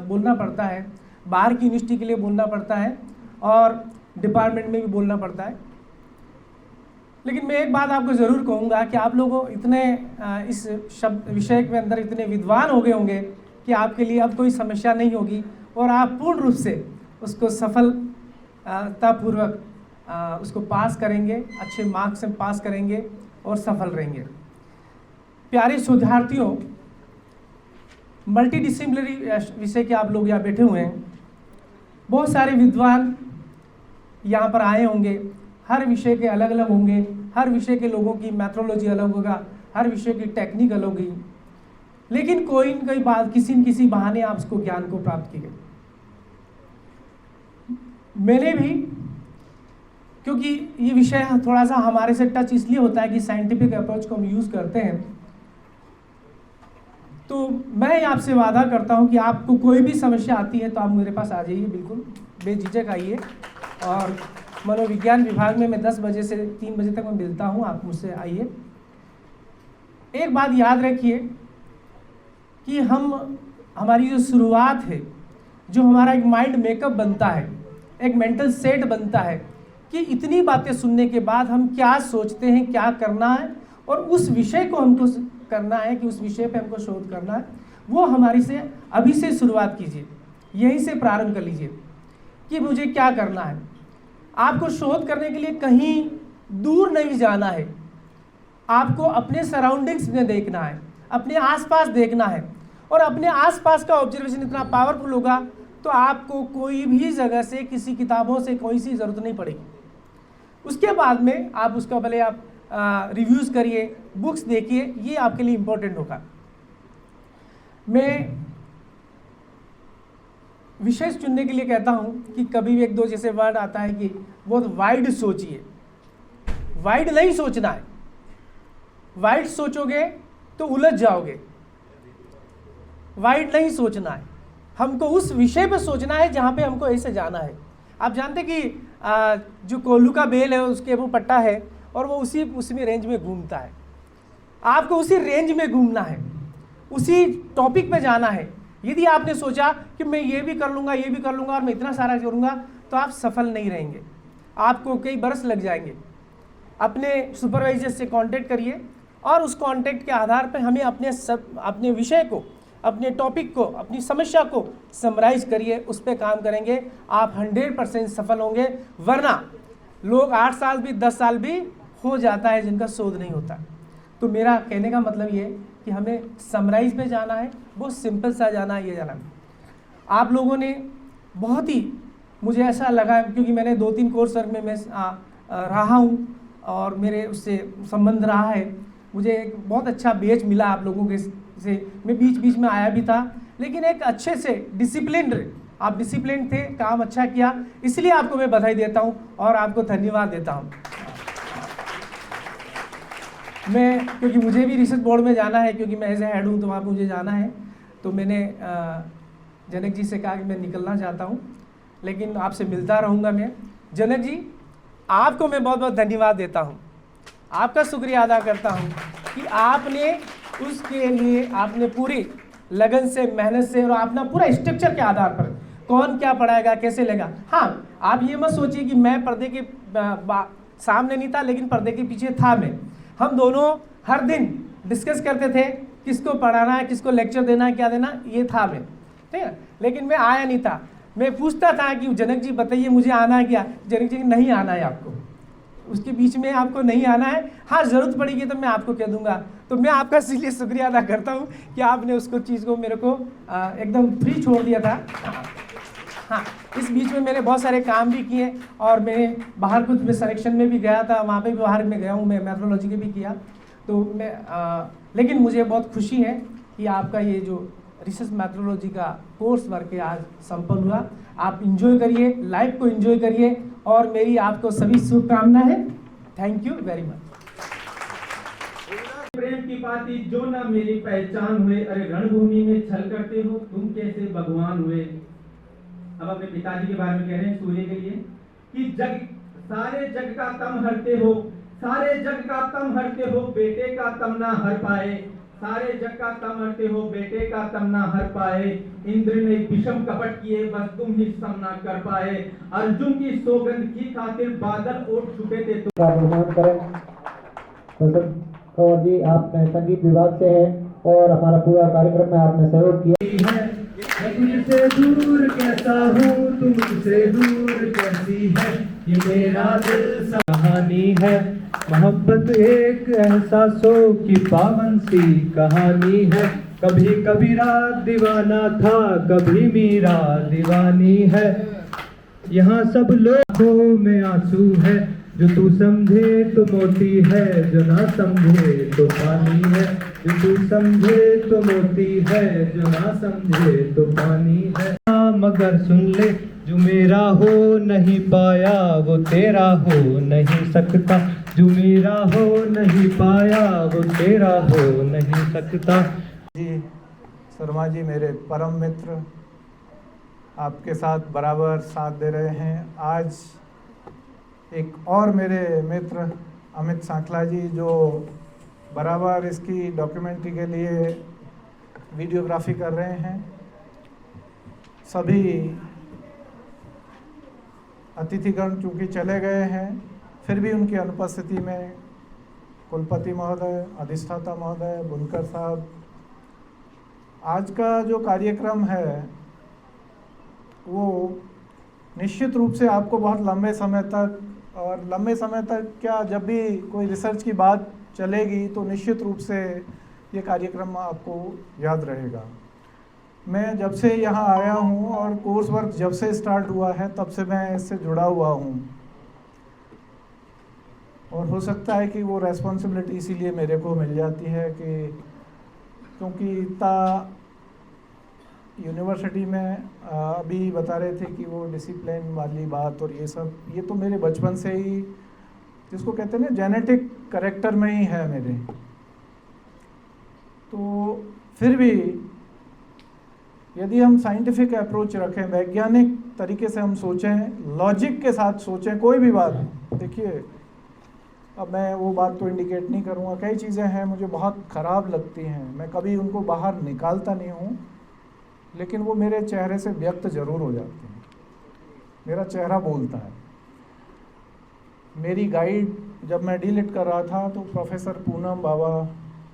बोलना पड़ता है, बाहर की यूनिवर्सिटी के लिए बोलना पड़ता है और डिपार्टमेंट में भी बोलना पड़ता है। लेकिन मैं एक बात आपको ज़रूर कहूँगा कि आप लोग इतने इस शब्द विषय के अंदर इतने विद्वान हो गए होंगे कि आपके लिए अब कोई समस्या नहीं होगी और आप पूर्ण रूप से उसको सफलतापूर्वक उसको पास करेंगे, अच्छे मार्क्स से पास करेंगे और सफल रहेंगे। प्यारे शोधार्थियों, मल्टीडिसिप्लिनरी विषय के आप लोग यहाँ बैठे हुए हैं, बहुत सारे विद्वान यहाँ पर आए होंगे, हर विषय के अलग अलग होंगे, हर विषय के लोगों की मैथोलॉजी अलग होगा, हर विषय की टेक्निक अलग होगी, लेकिन कोई न कोई बात किसी न किसी बहाने आप उसको ज्ञान को प्राप्त किए। मैंने भी, क्योंकि ये विषय थोड़ा सा हमारे से टच इसलिए होता है कि साइंटिफिक अप्रोच को हम यूज़ करते हैं, तो मैं आपसे वादा करता हूँ कि आपको कोई भी समस्या आती है तो आप मेरे पास आ जाइए, बिल्कुल बेझिझक आइए। और मनोविज्ञान विभाग में मैं 10 बजे से 3 बजे तक मैं मिलता हूँ, आप मुझसे आइए। एक बात याद रखिए कि हमारी जो शुरुआत है, जो हमारा एक माइंड मेकअप बनता है, एक मेंटल सेट बनता है कि इतनी बातें सुनने के बाद हम क्या सोचते हैं, क्या करना है और उस विषय को हमको करना है कि उस विषय पे हमको शोध करना है, वो हमारी से अभी से शुरुआत कीजिए, यहीं से प्रारंभ कर लीजिए कि मुझे क्या करना है। आपको शोध करने के लिए कहीं दूर नहीं जाना है, आपको अपने सराउंडिंग्स में देखना है, अपने आसपास देखना है, और अपने आसपास का ऑब्जर्वेशन इतना पावरफुल होगा तो आपको कोई भी जगह से, किसी किताबों से कोई सी ज़रूरत नहीं पड़ेगी। उसके बाद में आप उसका भले आप रिव्यूज़ करिए, बुक्स देखिए, ये आपके लिए इम्पोर्टेंट होगा। मैं विषय चुनने के लिए कहता हूँ कि कभी भी 1-2 जैसे वर्ड आता है कि बहुत वाइड सोचिए। वाइड नहीं सोचना है, वाइड सोचोगे तो उलझ जाओगे। वाइड नहीं सोचना है, हमको उस विषय पर सोचना है जहाँ पे हमको ऐसे जाना है। आप जानते कि जो कोल्लू का बेल है उसके वो पट्टा है और वो उसी रेंज में घूमता है। आपको उसी रेंज में घूमना है, उसी टॉपिक पे जाना है। यदि आपने सोचा कि मैं ये भी कर लूँगा, ये भी कर लूँगा और मैं इतना सारा करूँगा, तो आप सफल नहीं रहेंगे, आपको कई बरस लग जाएंगे। अपने सुपरवाइजर से कांटेक्ट करिए और उस कांटेक्ट के आधार पर हमें अपने विषय को, अपने टॉपिक को, अपनी समस्या को समराइज करिए, उस पर काम करेंगे, आप 100% सफल होंगे। वरना लोग 8 साल भी 10 साल भी हो जाता है जिनका शोध नहीं होता। तो मेरा कहने का मतलब ये कि हमें समराइज पे जाना है, बहुत सिंपल सा जाना है, ये जाना है। आप लोगों ने बहुत ही, मुझे ऐसा लगा क्योंकि मैंने 2-3 कोर्स में मैं रहा हूँ और मेरे उससे संबंध रहा है, मुझे एक बहुत अच्छा बैच मिला आप लोगों के से। मैं बीच में आया भी था, लेकिन एक अच्छे से डिसिप्लिन, आप डिसिप्लिन थे, काम अच्छा किया, इसलिए आपको मैं बधाई देता हूँ और आपको धन्यवाद देता हूँ। मैं, क्योंकि मुझे भी रिसर्च बोर्ड में जाना है, क्योंकि मैं एज ए हेड हूँ तो वहाँ पर मुझे जाना है, तो मैंने जनक जी से कहा कि मैं निकलना चाहता हूँ, लेकिन आपसे मिलता रहूँगा मैं। जनक जी, आपको मैं बहुत बहुत धन्यवाद देता हूँ, आपका शुक्रिया अदा करता हूँ कि आपने उसके लिए आपने पूरी लगन से, मेहनत से और अपना पूरा स्ट्रक्चर के आधार पर कौन क्या पढ़ाएगा, कैसे लेगा। हाँ, आप ये मत सोचिए कि मैं पर्दे के सामने नहीं था, लेकिन पर्दे के पीछे था मैं। हम दोनों हर दिन डिस्कस करते थे किसको पढ़ाना है, किसको लेक्चर देना है, क्या देना, ये था मैं, ठीक है। लेकिन मैं आया नहीं था, मैं पूछता था कि जनक जी बताइए मुझे आना है क्या। जनक जी नहीं आना है आपको, उसके बीच में आपको नहीं आना है। हाँ, ज़रूरत पड़ेगी तो मैं आपको कह दूंगा। तो मैं आपका इसलिए शुक्रिया अदा करता हूँ कि आपने उसको चीज़ को मेरे को एकदम फ्री छोड़ दिया था। हाँ, इस बीच में मैंने बहुत सारे काम भी किए और मैं बाहर कुछ में सिलेक्शन में भी गया था, वहाँ पे भी बाहर में गया हूँ, मैं मैथोलॉजी के भी किया। तो मैं लेकिन मुझे बहुत खुशी है कि आपका ये जो रिसर्च मैथोलॉजी का कोर्स वर्क आज संपन्न हुआ। आप इंजॉय करिए, लाइफ को इंजॉय करिए और मेरी आपको सभी शुभकामनाएं हैं। Thank you very much. प्रेम की पाती जो ना मेरी पहचान हुए, अरे रणभूमि में छल करते हो तुम कैसे भगवान हुए। अब अपने पिताजी के बारे में कह रहे हैं सूर्य के लिए कि सारे जग का तम हरते हो, सारे जग का तम हरते हो, बेटे का तम ना हर पाए, सारे जग का तम हरते हो, बेटे का तम ना हर पाए। इंद्र ने विषम कपट किए बस तुम ही सम ना कर पाए। अर्जुन की सौगंध की खातिर बादल ओट छुपे थे तुम। निर्माण करें और जी आप संगीत विभाग से हैं और हमारा पूरा कार्यक्रम में आपने सहयोग किया है। मैं तुझसे दूर कैसा हूँ, तुम मुझसे दूर कैसी है, ये मेरा दिल सा कहानी है। मोहब्बत एक एहसासों की पावन सी कहानी है। कभी कबीरा दीवाना था, कभी मीरा दीवानी है। यहाँ सब लोगों में आंसू है, जो तू समझे तो मोती है, जो ना समझे तो पानी है। जो तू समझे तो मोती है, जो ना समझे तो पानी है। मगर सुन ले, जो मेरा हो नहीं पाया वो तेरा हो नहीं सकता, जो मेरा हो नहीं पाया वो तेरा हो नहीं सकता। जी शर्मा जी मेरे परम मित्र आपके साथ बराबर साथ दे रहे हैं। आज एक और मेरे मित्र अमित सांखला जी जो बराबर इसकी डॉक्यूमेंट्री के लिए वीडियोग्राफी कर रहे हैं। सभी अतिथिगण चूँकि चले गए हैं, फिर भी उनकी अनुपस्थिति में कुलपति महोदय, अधिष्ठाता महोदय, बुनकर साहब, आज का जो कार्यक्रम है वो निश्चित रूप से आपको बहुत लंबे समय तक, और लंबे समय तक क्या, जब भी कोई रिसर्च की बात चलेगी तो निश्चित रूप से ये कार्यक्रम आपको याद रहेगा। मैं जब से यहाँ आया हूँ और कोर्स वर्क जब से स्टार्ट हुआ है तब से मैं इससे जुड़ा हुआ हूँ, और हो सकता है कि वो रेस्पॉन्सिबिलिटी इसीलिए मेरे को मिल जाती है कि क्योंकि इतना यूनिवर्सिटी में अभी बता रहे थे कि वो डिसिप्लिन वाली बात और ये सब, ये तो मेरे बचपन से ही, जिसको कहते हैं ना जेनेटिक करेक्टर में ही है मेरे। तो फिर भी यदि हम साइंटिफिक अप्रोच रखें, वैज्ञानिक तरीके से हम सोचें, लॉजिक के साथ सोचें कोई भी बात, देखिए अब मैं वो बात तो इंडिकेट नहीं करूँगा, कई चीज़ें हैं मुझे बहुत ख़राब लगती हैं, मैं कभी उनको बाहर निकालता नहीं हूँ, लेकिन वो मेरे चेहरे से व्यक्त ज़रूर हो जाती हैं, मेरा चेहरा बोलता है। मेरी गाइड जब मैं डीलिट कर रहा था तो प्रोफेसर पूनम बाबा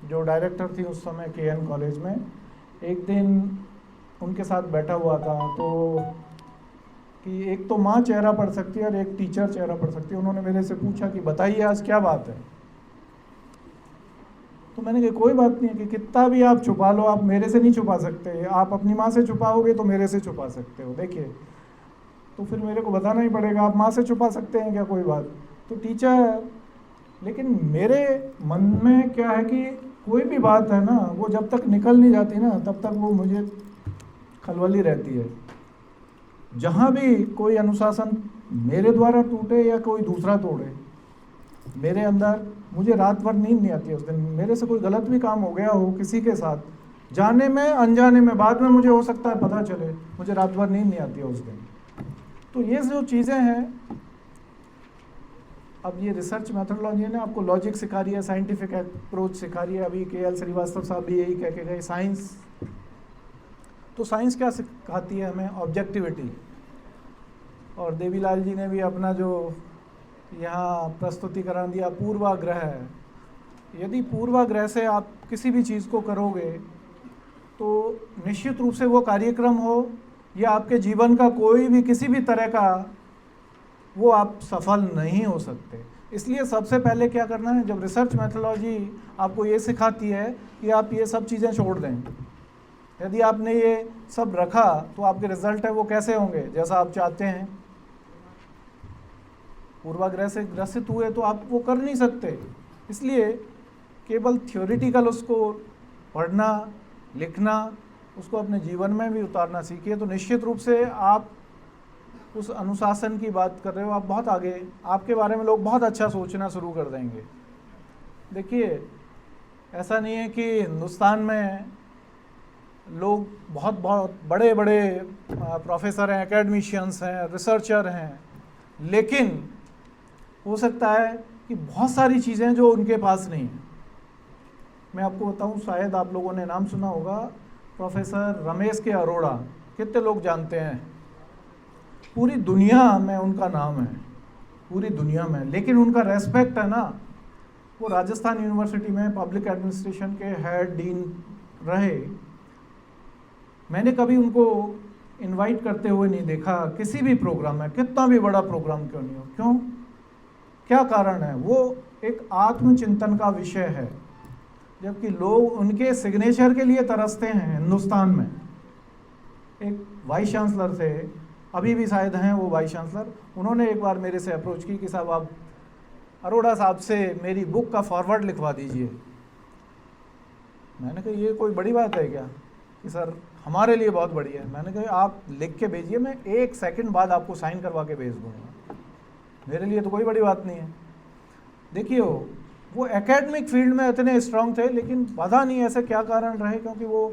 जो डायरेक्टर थी उस समय KN कॉलेज में, एक दिन उनके साथ बैठा हुआ था तो कि एक तो माँ चेहरा पढ़ सकती है और एक टीचर चेहरा पढ़ सकती है। उन्होंने मेरे से पूछा कि बताइए आज क्या बात है, तो मैंने कहा कोई बात नहीं है कि कितना भी आप छुपा लो, आप मेरे से नहीं छुपा सकते, आप अपनी माँ से छुपाओगे तो मेरे से छुपा सकते हो। देखिए तो फिर मेरे को बताना ही पड़ेगा, आप माँ से छुपा सकते हैं क्या, कोई बात तो टीचर। लेकिन मेरे मन में क्या है कि कोई भी बात है ना, वो जब तक निकल नहीं जाती ना तब तक वो मुझे खलबली रहती है। जहाँ भी कोई अनुशासन मेरे द्वारा टूटे या कोई दूसरा तोड़े, मेरे अंदर, मुझे रात भर नींद नहीं आती है उस दिन। मेरे से कोई गलत भी काम हो गया हो किसी के साथ, जाने में अनजाने में, बाद में मुझे हो सकता है पता चले, मुझे रात भर नींद नहीं आती है उस दिन। तो ये जो चीज़ें हैं, अब ये रिसर्च मेथोडोलॉजी ने आपको लॉजिक सिखा रही है, साइंटिफिक अप्रोच सिखा रही है। अभी KL श्रीवास्तव साहब भी यही कह के गए, साइंस। तो साइंस क्या सिखाती है हमें? ऑब्जेक्टिविटी। और देवीलाल जी ने भी अपना जो यहाँ प्रस्तुतिकरण दिया, पूर्वाग्रह है। यदि पूर्वाग्रह से आप किसी भी चीज़ को करोगे तो निश्चित रूप से वो कार्यक्रम हो या आपके जीवन का कोई भी किसी भी तरह का, वो आप सफल नहीं हो सकते। इसलिए सबसे पहले क्या करना है, जब रिसर्च मेथोडोलॉजी आपको ये सिखाती है कि आप ये सब चीज़ें छोड़ दें, यदि आपने ये सब रखा तो आपके रिजल्ट है वो कैसे होंगे, जैसा आप चाहते हैं। पूर्वाग्रह से ग्रसित हुए तो आप वो कर नहीं सकते। इसलिए केवल थ्योरेटिकल उसको पढ़ना, लिखना, उसको अपने जीवन में भी उतारना सीखिए, तो निश्चित रूप से आप उस अनुशासन की बात कर रहे हो, आप बहुत आगे, आपके बारे में लोग बहुत अच्छा सोचना शुरू कर देंगे। देखिए ऐसा नहीं है कि हिंदुस्तान में लोग बहुत बहुत बड़े बड़े प्रोफेसर हैं, एकेडमिशियंस हैं, रिसर्चर हैं, लेकिन हो सकता है कि बहुत सारी चीज़ें जो उनके पास नहीं हैं। मैं आपको बताऊं, शायद आप लोगों ने नाम सुना होगा प्रोफेसर रमेश के अरोड़ा। कितने लोग जानते हैं? पूरी दुनिया में उनका नाम है, पूरी दुनिया में। लेकिन उनका रेस्पेक्ट है ना, वो राजस्थान यूनिवर्सिटी में पब्लिक एडमिनिस्ट्रेशन के हेड डीन रहे। मैंने कभी उनको इनवाइट करते हुए नहीं देखा किसी भी प्रोग्राम में, कितना भी बड़ा प्रोग्राम क्यों नहीं हो। क्यों? क्या कारण है? वो एक आत्मचिंतन का विषय है, जबकि लोग उनके सिग्नेचर के लिए तरसते हैं। हिंदुस्तान में एक वाइस चांसलर थे, अभी भी शायद हैं वो वाइस चांसलर, उन्होंने एक बार मेरे से अप्रोच की कि साहब आप अरोड़ा साहब से मेरी बुक का फॉरवर्ड लिखवा दीजिए। मैंने कहा ये कोई बड़ी बात है क्या? कि सर हमारे लिए बहुत बढ़िया है। मैंने कहा आप लिख के भेजिए, मैं 1 सेकंड बाद आपको साइन करवा के भेज दूँगा, मेरे लिए तो कोई बड़ी बात नहीं है। देखिए वो एकेडमिक फील्ड में इतने स्ट्रांग थे, लेकिन पता नहीं ऐसे क्या कारण रहे, क्योंकि वो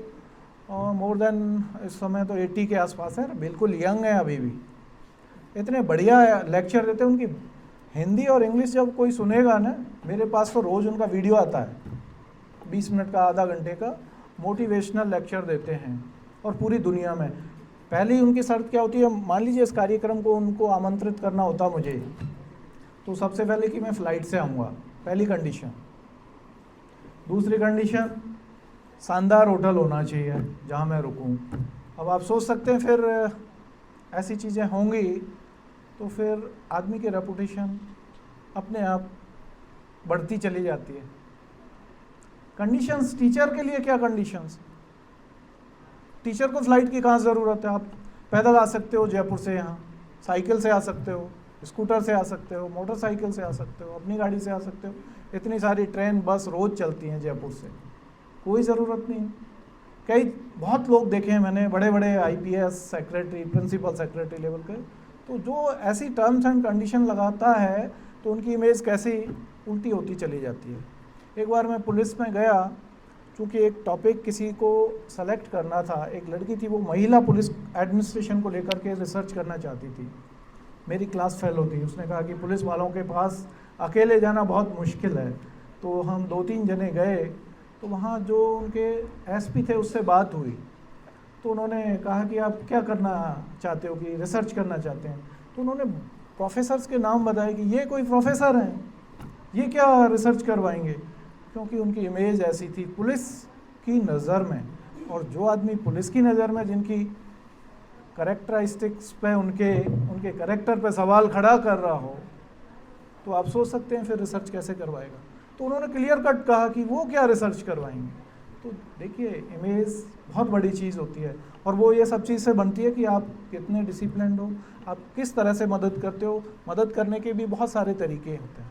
मोर देन इस समय तो 80 के आसपास है, बिल्कुल यंग है अभी भी। इतने बढ़िया लेक्चर देते, उनकी हिंदी और इंग्लिश जब कोई सुनेगा ना, मेरे पास तो रोज़ उनका वीडियो आता है, 20 मिनट का, आधा घंटे का मोटिवेशनल लेक्चर देते हैं, और पूरी दुनिया में। पहली उनकी शर्त क्या होती है? मान लीजिए इस कार्यक्रम को उनको आमंत्रित करना होता मुझे, तो सबसे पहले कि मैं फ़्लाइट से आऊँगा, पहली कंडीशन। दूसरी कंडीशन, शानदार होटल होना चाहिए जहाँ मैं रुकूँ। अब आप सोच सकते हैं फिर ऐसी चीज़ें होंगी तो फिर आदमी की रेपुटेशन अपने आप बढ़ती चली जाती है। कंडीशंस, टीचर के लिए क्या कंडीशंस? टीचर को फ्लाइट की कहाँ ज़रूरत है? आप पैदल आ सकते हो जयपुर से यहाँ, साइकिल से आ सकते हो, स्कूटर से आ सकते हो, मोटरसाइकिल से आ सकते हो, अपनी गाड़ी से आ सकते हो। इतनी सारी ट्रेन बस रोज़ चलती हैं जयपुर से, कोई ज़रूरत नहीं। कई बहुत लोग देखे हैं मैंने, बड़े बड़े IPS secretary, principal secretary level के, तो जो ऐसी टर्म्स एंड कंडीशन लगाता है तो उनकी इमेज कैसी उल्टी होती चली जाती है। एक बार मैं पुलिस में गया, चूँकि एक टॉपिक किसी को सेलेक्ट करना था, एक लड़की थी वो महिला पुलिस एडमिनिस्ट्रेशन को लेकर के रिसर्च करना चाहती थी, मेरी क्लास फेलो थी। उसने कहा कि पुलिस वालों के पास अकेले जाना बहुत मुश्किल है, तो हम 2-3 जने गए। तो वहाँ जो उनके SP थे उससे बात हुई, तो उन्होंने कहा कि आप क्या करना चाहते हो, कि रिसर्च करना चाहते हैं। तो उन्होंने प्रोफेसर्स के नाम बताए कि ये कोई प्रोफेसर हैं, ये क्या रिसर्च करवाएंगे, क्योंकि उनकी इमेज ऐसी थी पुलिस की नज़र में। और जो आदमी पुलिस की नज़र में जिनकी करेक्टरिस्टिक्स पे उनके करेक्टर पे सवाल खड़ा कर रहा हो, तो आप सोच सकते हैं फिर रिसर्च कैसे करवाएगा। तो उन्होंने क्लियर कट कहा कि वो क्या रिसर्च करवाएंगे। तो देखिए इमेज बहुत बड़ी चीज़ होती है, और वो ये सब चीज़ से बनती है कि आप कितने डिसिप्लिन्ड हो, आप किस तरह से मदद करते हो। मदद करने के भी बहुत सारे तरीके होते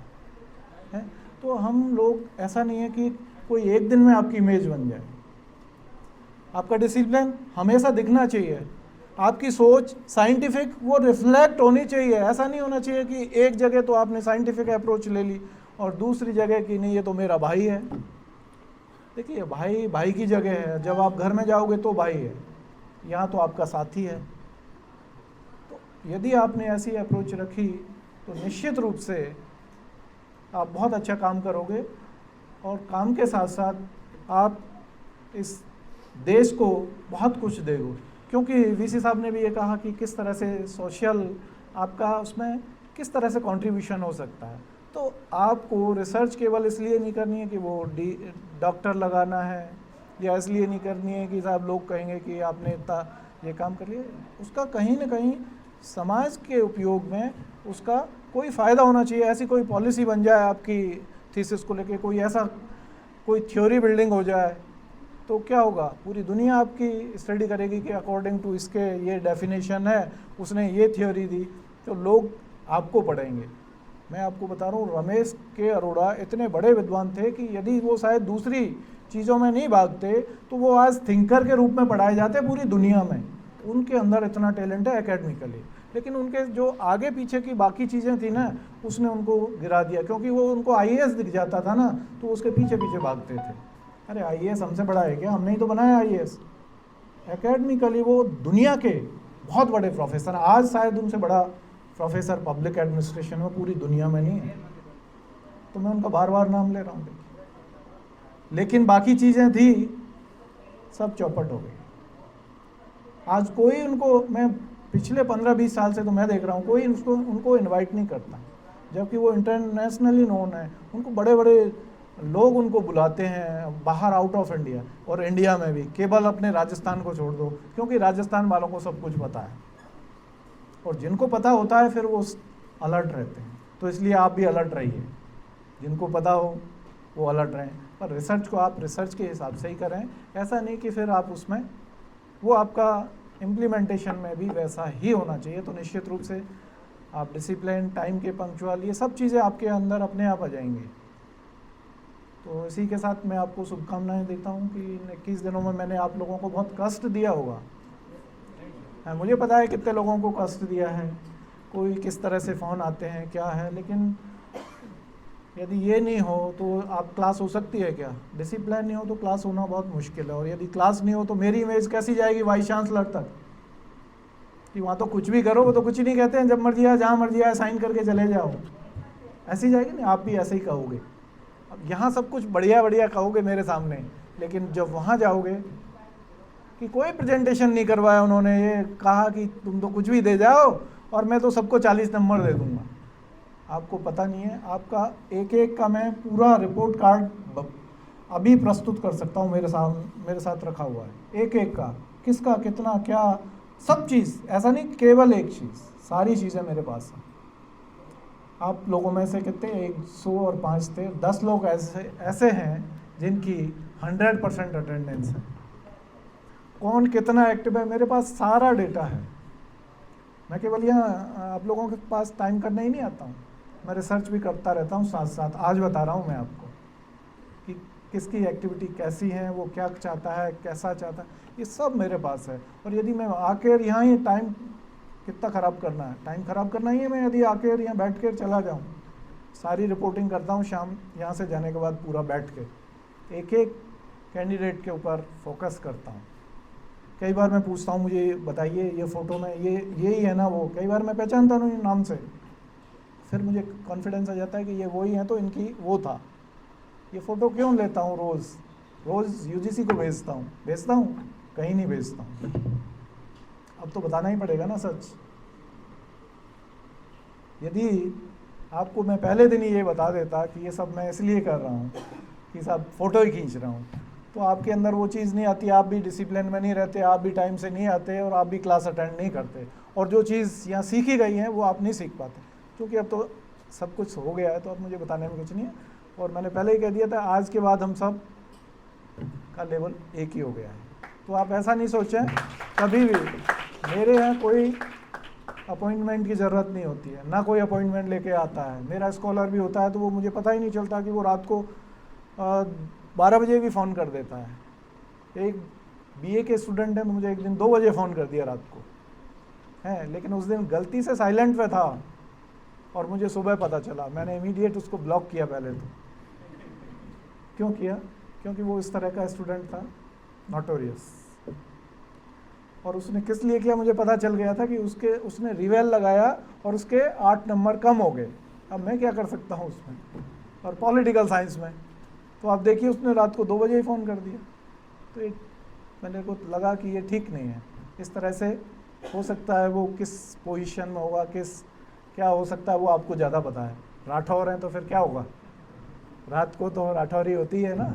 हैं। तो हम लोग, ऐसा नहीं है कि कोई एक दिन में आपकी इमेज बन जाए। आपका डिसिप्लिन हमेशा दिखना चाहिए, आपकी सोच साइंटिफिक वो रिफ्लेक्ट होनी चाहिए। ऐसा नहीं होना चाहिए कि एक जगह तो आपने साइंटिफिक अप्रोच ले ली और दूसरी जगह कि नहीं ये तो मेरा भाई है। देखिए भाई भाई की जगह है, जब आप घर में जाओगे तो भाई है, यहाँ तो आपका साथी है। तो यदि आपने ऐसी अप्रोच रखी तो निश्चित रूप से आप बहुत अच्छा काम करोगे, और काम के साथ साथ आप इस देश को बहुत कुछ दोगे। क्योंकि VC साहब ने भी ये कहा कि किस तरह से सोशल आपका उसमें किस तरह से कंट्रीब्यूशन हो सकता है। तो आपको रिसर्च केवल इसलिए नहीं करनी है कि वो डॉक्टर लगाना है, या इसलिए नहीं करनी है कि साहब लोग कहेंगे कि आपने इतना ये काम कर लिया। उसका कहीं ना कहीं समाज के उपयोग में उसका कोई फ़ायदा होना चाहिए। ऐसी कोई पॉलिसी बन जाए आपकी थीसिस को लेके, कोई थ्योरी बिल्डिंग हो जाए, तो क्या होगा, पूरी दुनिया आपकी स्टडी करेगी कि अकॉर्डिंग टू इसके ये डेफिनेशन है, उसने ये थ्योरी दी, तो लोग आपको पढ़ेंगे। मैं आपको बता रहा हूँ, रमेश के अरोड़ा इतने बड़े विद्वान थे कि यदि वो शायद दूसरी चीज़ों में नहीं भागते तो वो आज थिंकर के रूप में पढ़ाए जाते पूरी दुनिया में। उनके अंदर इतना टैलेंट है एकेडमिकली, लेकिन उनके जो आगे पीछे की बाकी चीज़ें थी ना, उसने उनको गिरा दिया, क्योंकि वो उनको IAS दिख जाता था ना, तो उसके पीछे पीछे भागते थे। अरे आईएएस हमसे बड़ा है क्या? हमने ही तो बनाया आईएएस। एकेडमिकली वो दुनिया के बहुत बड़े प्रोफेसर, आज शायद उनसे बड़ा प्रोफेसर पब्लिक एडमिनिस्ट्रेशन में पूरी दुनिया में नहीं है, तो मैं उनका बार बार नाम ले रहा हूँ। लेकिन बाकी चीज़ें थी सब चौपट हो गई। आज कोई उनको, मैं पिछले 15-20 साल से तो मैं देख रहा हूँ, कोई उनको इनवाइट नहीं करता, जबकि वो इंटरनेशनली नोन है। उनको बड़े बड़े लोग उनको बुलाते हैं बाहर, आउट ऑफ इंडिया, और इंडिया में भी। केवल अपने राजस्थान को छोड़ दो, क्योंकि राजस्थान वालों को सब कुछ पता है, और जिनको पता होता है फिर वो अलर्ट रहते हैं। तो इसलिए आप भी अलर्ट रहिए, जिनको पता हो वो अलर्ट रहें, पर रिसर्च को आप रिसर्च के हिसाब से ही करें। ऐसा नहीं कि फिर आप उसमें, वो आपका इम्प्लीमेंटेशन में भी वैसा ही होना चाहिए। तो निश्चित रूप से आप डिसिप्लिन, टाइम के पंक्चुअल, ये सब चीज़ें आपके अंदर अपने आप आ जाएंगी। तो इसी के साथ मैं आपको शुभकामनाएं देता हूं कि इन 21 दिनों में मैंने आप लोगों को बहुत कष्ट दिया होगा। मुझे पता है कितने लोगों को कष्ट दिया है, कोई किस तरह से फ़ोन आते हैं क्या है, लेकिन यदि ये नहीं हो तो आप क्लास हो सकती है क्या? डिसिप्लिन नहीं हो तो क्लास होना बहुत मुश्किल है। और यदि क्लास नहीं हो तो मेरी इमेज कैसी जाएगी वाइस चांसलर तक, कि वहाँ तो कुछ भी करो, वो तो कुछ ही नहीं कहते हैं, जब मर्जी आए जहाँ मर्जी आए साइन करके चले जाओ, ऐसी जाएगी नहीं। आप भी ऐसे ही कहोगे। अब यहाँ सब कुछ बढ़िया बढ़िया कहोगे मेरे सामने, लेकिन जब वहाँ जाओगे कि कोई प्रेजेंटेशन नहीं करवाया उन्होंने, ये कहा कि तुम तो कुछ भी दे जाओ और मैं तो सबको 40 नंबर दे दूँगा। आपको पता नहीं है, आपका एक एक का मैं पूरा रिपोर्ट कार्ड अभी प्रस्तुत कर सकता हूँ, मेरे साथ रखा हुआ है, एक एक का, किसका कितना क्या, सब चीज़। ऐसा नहीं केवल एक चीज़, सारी चीज़ें मेरे पास हैं। आप लोगों में से कितने, 105 थे, 10 लोग ऐसे हैं जिनकी 100% अटेंडेंस है। कौन कितना एक्टिव है, मेरे पास सारा डेटा है। मैं केवल यहाँ आप लोगों के पास टाइम करने ही नहीं आता हूँ, मैं रिसर्च भी करता रहता हूँ साथ साथ। आज बता रहा हूँ मैं आपको कि किसकी एक्टिविटी कैसी है, वो क्या चाहता है, कैसा चाहता है, ये सब मेरे पास है। और यदि मैं आकर यहाँ ही टाइम कितना ख़राब करना है, टाइम ख़राब करना ही है, मैं यदि आकर यहाँ बैठ कर चला जाऊँ, सारी रिपोर्टिंग करता हूँ शाम यहाँ से जाने के बाद, पूरा बैठ के एक एक कैंडिडेट के ऊपर फोकस करता हूँ। कई बार मैं पूछता हूँ, मुझे बताइए ये फ़ोटो में यही है ना वो, कई बार मैं पहचानता नहीं नाम से, फिर मुझे कॉन्फिडेंस आ जाता है कि ये वही है, तो इनकी वो था। ये फ़ोटो क्यों लेता हूँ, रोज़ यूजीसी को भेजता हूँ, कहीं नहीं भेजता हूँ। अब तो बताना ही पड़ेगा ना सच। यदि आपको मैं पहले दिन ही ये बता देता कि ये सब मैं इसलिए कर रहा हूँ कि सब फ़ोटो ही खींच रहा हूँ, तो आपके अंदर वो चीज़ नहीं आती, आप भी डिसिप्लिन में नहीं रहते, आप भी टाइम से नहीं आते, और आप भी क्लास अटेंड नहीं करते, और जो चीज़ यहाँ सीखी गई है वो आप नहीं सीख पाते। क्योंकि अब तो सब कुछ हो गया है, तो अब मुझे बताने में कुछ नहीं है। और मैंने पहले ही कह दिया था, आज के बाद हम सब का लेवल एक ही हो गया है। तो आप ऐसा नहीं सोचें कभी भी, मेरे यहाँ कोई अपॉइंटमेंट की ज़रूरत नहीं होती है, ना कोई अपॉइंटमेंट लेके आता है। मेरा स्कॉलर भी होता है तो वो मुझे पता ही नहीं चलता कि वो रात को 12 बजे भी फ़ोन कर देता है। एक बीए के स्टूडेंट है तो मुझे एक दिन 2 बजे फ़ोन कर दिया रात को, है, लेकिन उस दिन गलती से साइलेंट पे था और मुझे सुबह पता चला। मैंने इमीडिएट उसको ब्लॉक किया पहले तो। क्यों किया? क्योंकि वो इस तरह का स्टूडेंट था, नोटोरियस। और उसने किस लिए किया मुझे पता चल गया था कि उसने रिवेल लगाया और उसके 8 नंबर कम हो गए। अब मैं क्या कर सकता हूँ उसमें, और पॉलिटिकल साइंस में। तो आप देखिए उसने रात को 2 बजे ही फ़ोन कर दिया। तो ये मैंने को लगा कि ये ठीक नहीं है। इस तरह से हो सकता है वो किस पोजीशन में होगा, क्या हो सकता है वो आपको ज़्यादा पता है। राठौर हैं तो फिर क्या होगा, रात को तो राठौरी होती है ना,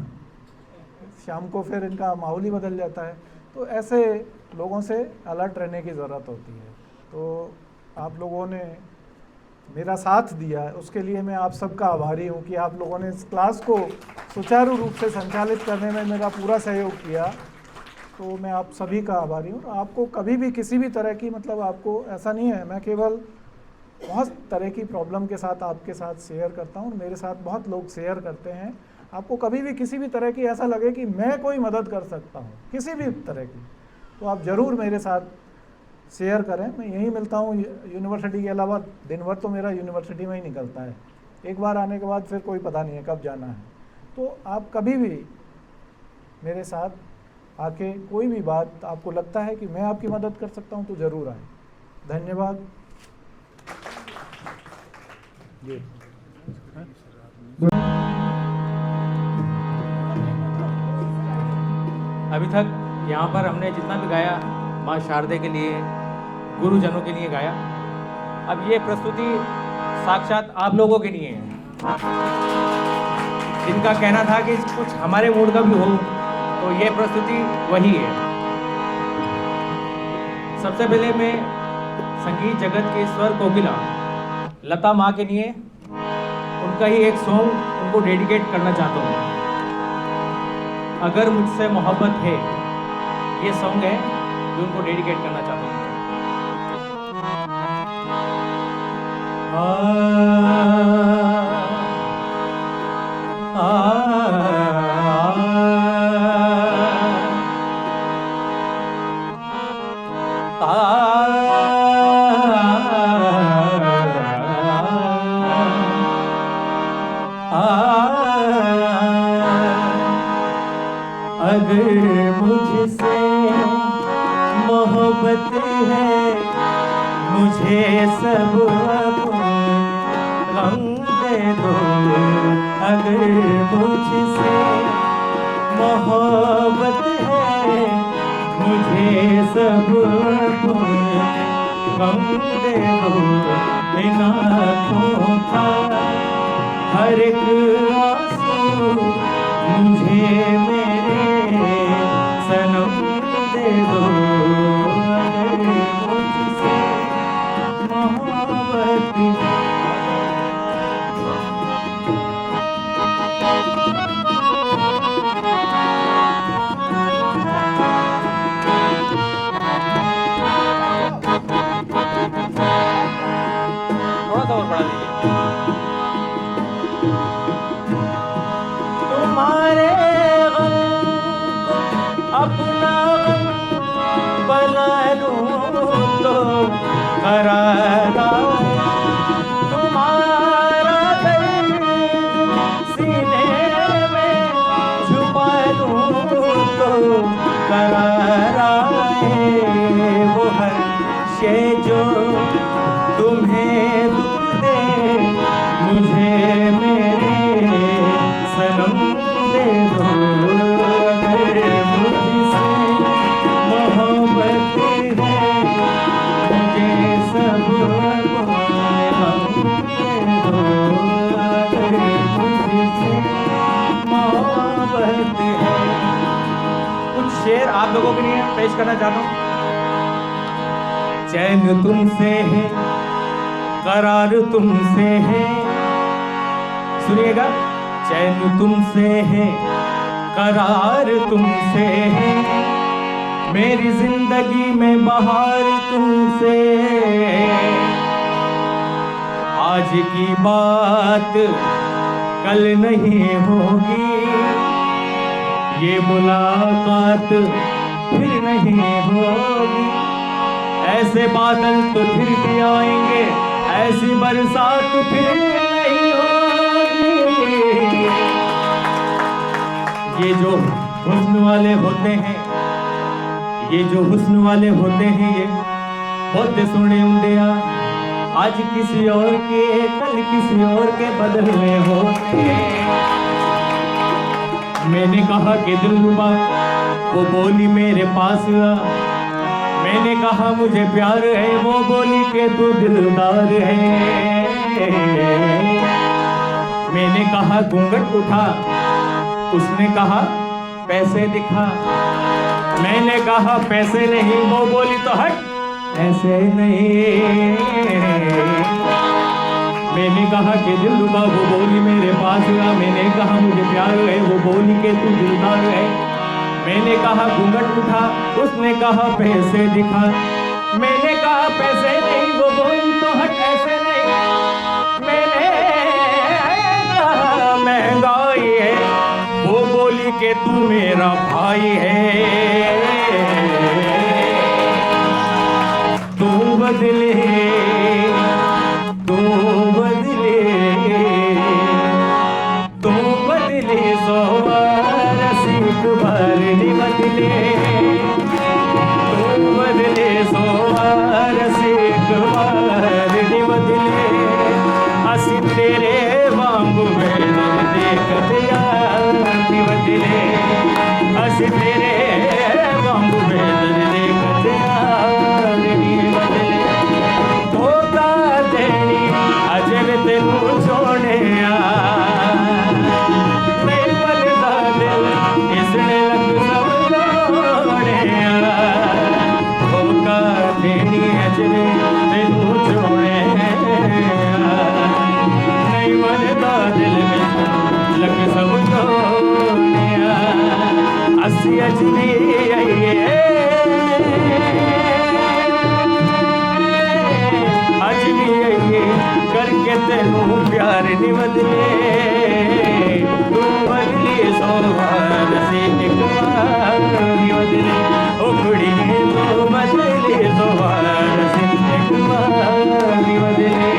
शाम को फिर इनका माहौल ही बदल जाता है। तो ऐसे लोगों से अलर्ट रहने की ज़रूरत होती है। तो आप लोगों ने मेरा साथ दिया है, उसके लिए मैं आप सबका आभारी हूँ कि आप लोगों ने इस क्लास को सुचारू रूप से संचालित करने में मेरा पूरा सहयोग किया। तो मैं आप सभी का आभारी हूँ। आपको कभी भी किसी भी तरह की, मतलब आपको ऐसा नहीं है, मैं केवल बहुत तरह की प्रॉब्लम के साथ आपके साथ शेयर करता हूँ, मेरे साथ बहुत लोग शेयर करते हैं। आपको कभी भी किसी भी तरह की ऐसा लगे कि मैं कोई मदद कर सकता हूँ किसी भी तरह की, तो आप ज़रूर मेरे साथ शेयर करें। मैं यहीं मिलता हूँ यूनिवर्सिटी के अलावा, दिन भर तो मेरा यूनिवर्सिटी में ही निकलता है। एक बार आने के बाद फिर कोई पता नहीं है कब जाना है। तो आप कभी भी मेरे साथ आके कोई भी बात आपको लगता है कि मैं आपकी मदद कर सकता हूँ तो ज़रूर आए। धन्यवाद। ये अभी तक यहाँ पर हमने जितना भी गाया माँ शारदे के लिए, गुरुजनों के लिए गाया। अब ये प्रस्तुति साक्षात आप लोगों के लिए है, जिनका कहना था कि कुछ हमारे मूड का भी हो, तो ये प्रस्तुति वही है। सबसे पहले मैं संगीत जगत के स्वर कोकिला लता माँ के लिए उनका ही एक सॉन्ग उनको डेडिकेट करना चाहता हूँ। अगर मुझसे मोहब्बत है, ये सॉन्ग है जो उनको डेडिकेट करना चाहता हूँ। अगर मुझसे मोहब्बत है, मुझे सब गम दे दो। अगर मुझसे मोहब्बत है, मुझे सब गम दे दो। इन आँखों का हर एक आंसू मुझे मेरे सनम दे दो। अगर मुझसे मोहब्बत थोड़ा सा और बढ़ा दीजिए। तुम्हारे गम अपना गम बना लूं तो करारा तुम्हारा दर्द सीने में छुपा लूं तो करारा है। वो हर शे जो तुम्हें दुख दे, मुझे मेरे सनम दे दो। अगर मुझसे मोहब्बत है, मुझे सब गम दे दो। अगर मुझसे मोहब्बत है। कुछ शेर आप लोगों के लिए पेश करना चाहता हूँ। चैन तुमसे है, करार तुमसे है। सुनिएगा। चैन तुमसे है, करार तुमसे है। मेरी जिंदगी में बहार तुमसे। आज की बात कल नहीं होगी, ये मुलाकात फिर नहीं होगी। ऐसे बादल तो फिर भी आएंगे, ऐसी बरसात फिर नहीं होगी। ये जो हुस्न वाले होते हैं, ये जो हुस्न वाले होते हैं, ये बहुत सोने होंगे। आज किसी और के, कल किसी और के बदले होते हैं। मैंने कहा कि दिलरुबा, वो बोली मेरे पास आ। मैंने कहा मुझे प्यार है, वो बोली के तू दिलदार है। मैंने कहा घूंघट उठा, उसने कहा पैसे दिखा। मैंने कहा पैसे नहीं, वो बोली तो हट ऐसे नहीं। मैंने कहा कि दिलरुबा, वो बोली मेरे पास आ। मैंने कहा मुझे प्यार है, वो बोली के तू दिलदार है। मैंने कहा घूंघट उठा, उसने कहा पैसे दिखा। मैंने कहा पैसे नहीं, वो बोली तो हट ऐसे नहीं। मैंने कहा महंगाई है, वो बोली के तू मेरा भाई है। तू बदले, तू बदले, तू बदले सो रसीद भर तेरे वांगू बेदले कदनी बदले धोखा देनी अजे वे तेनू छोड़े नहीं बदला दिल इसने लग सब छोड़े धोखा देनी अजे वे तेनू छोड़े नहीं बदला दिल लग सब छोड़े असी अजनी अजनी करके तेनू प्यार नहीं बदले तू बदली सोहार से एक बार नहीं बदले ओ कुड़ी तू बदली सोहार से एक बार नहीं बदले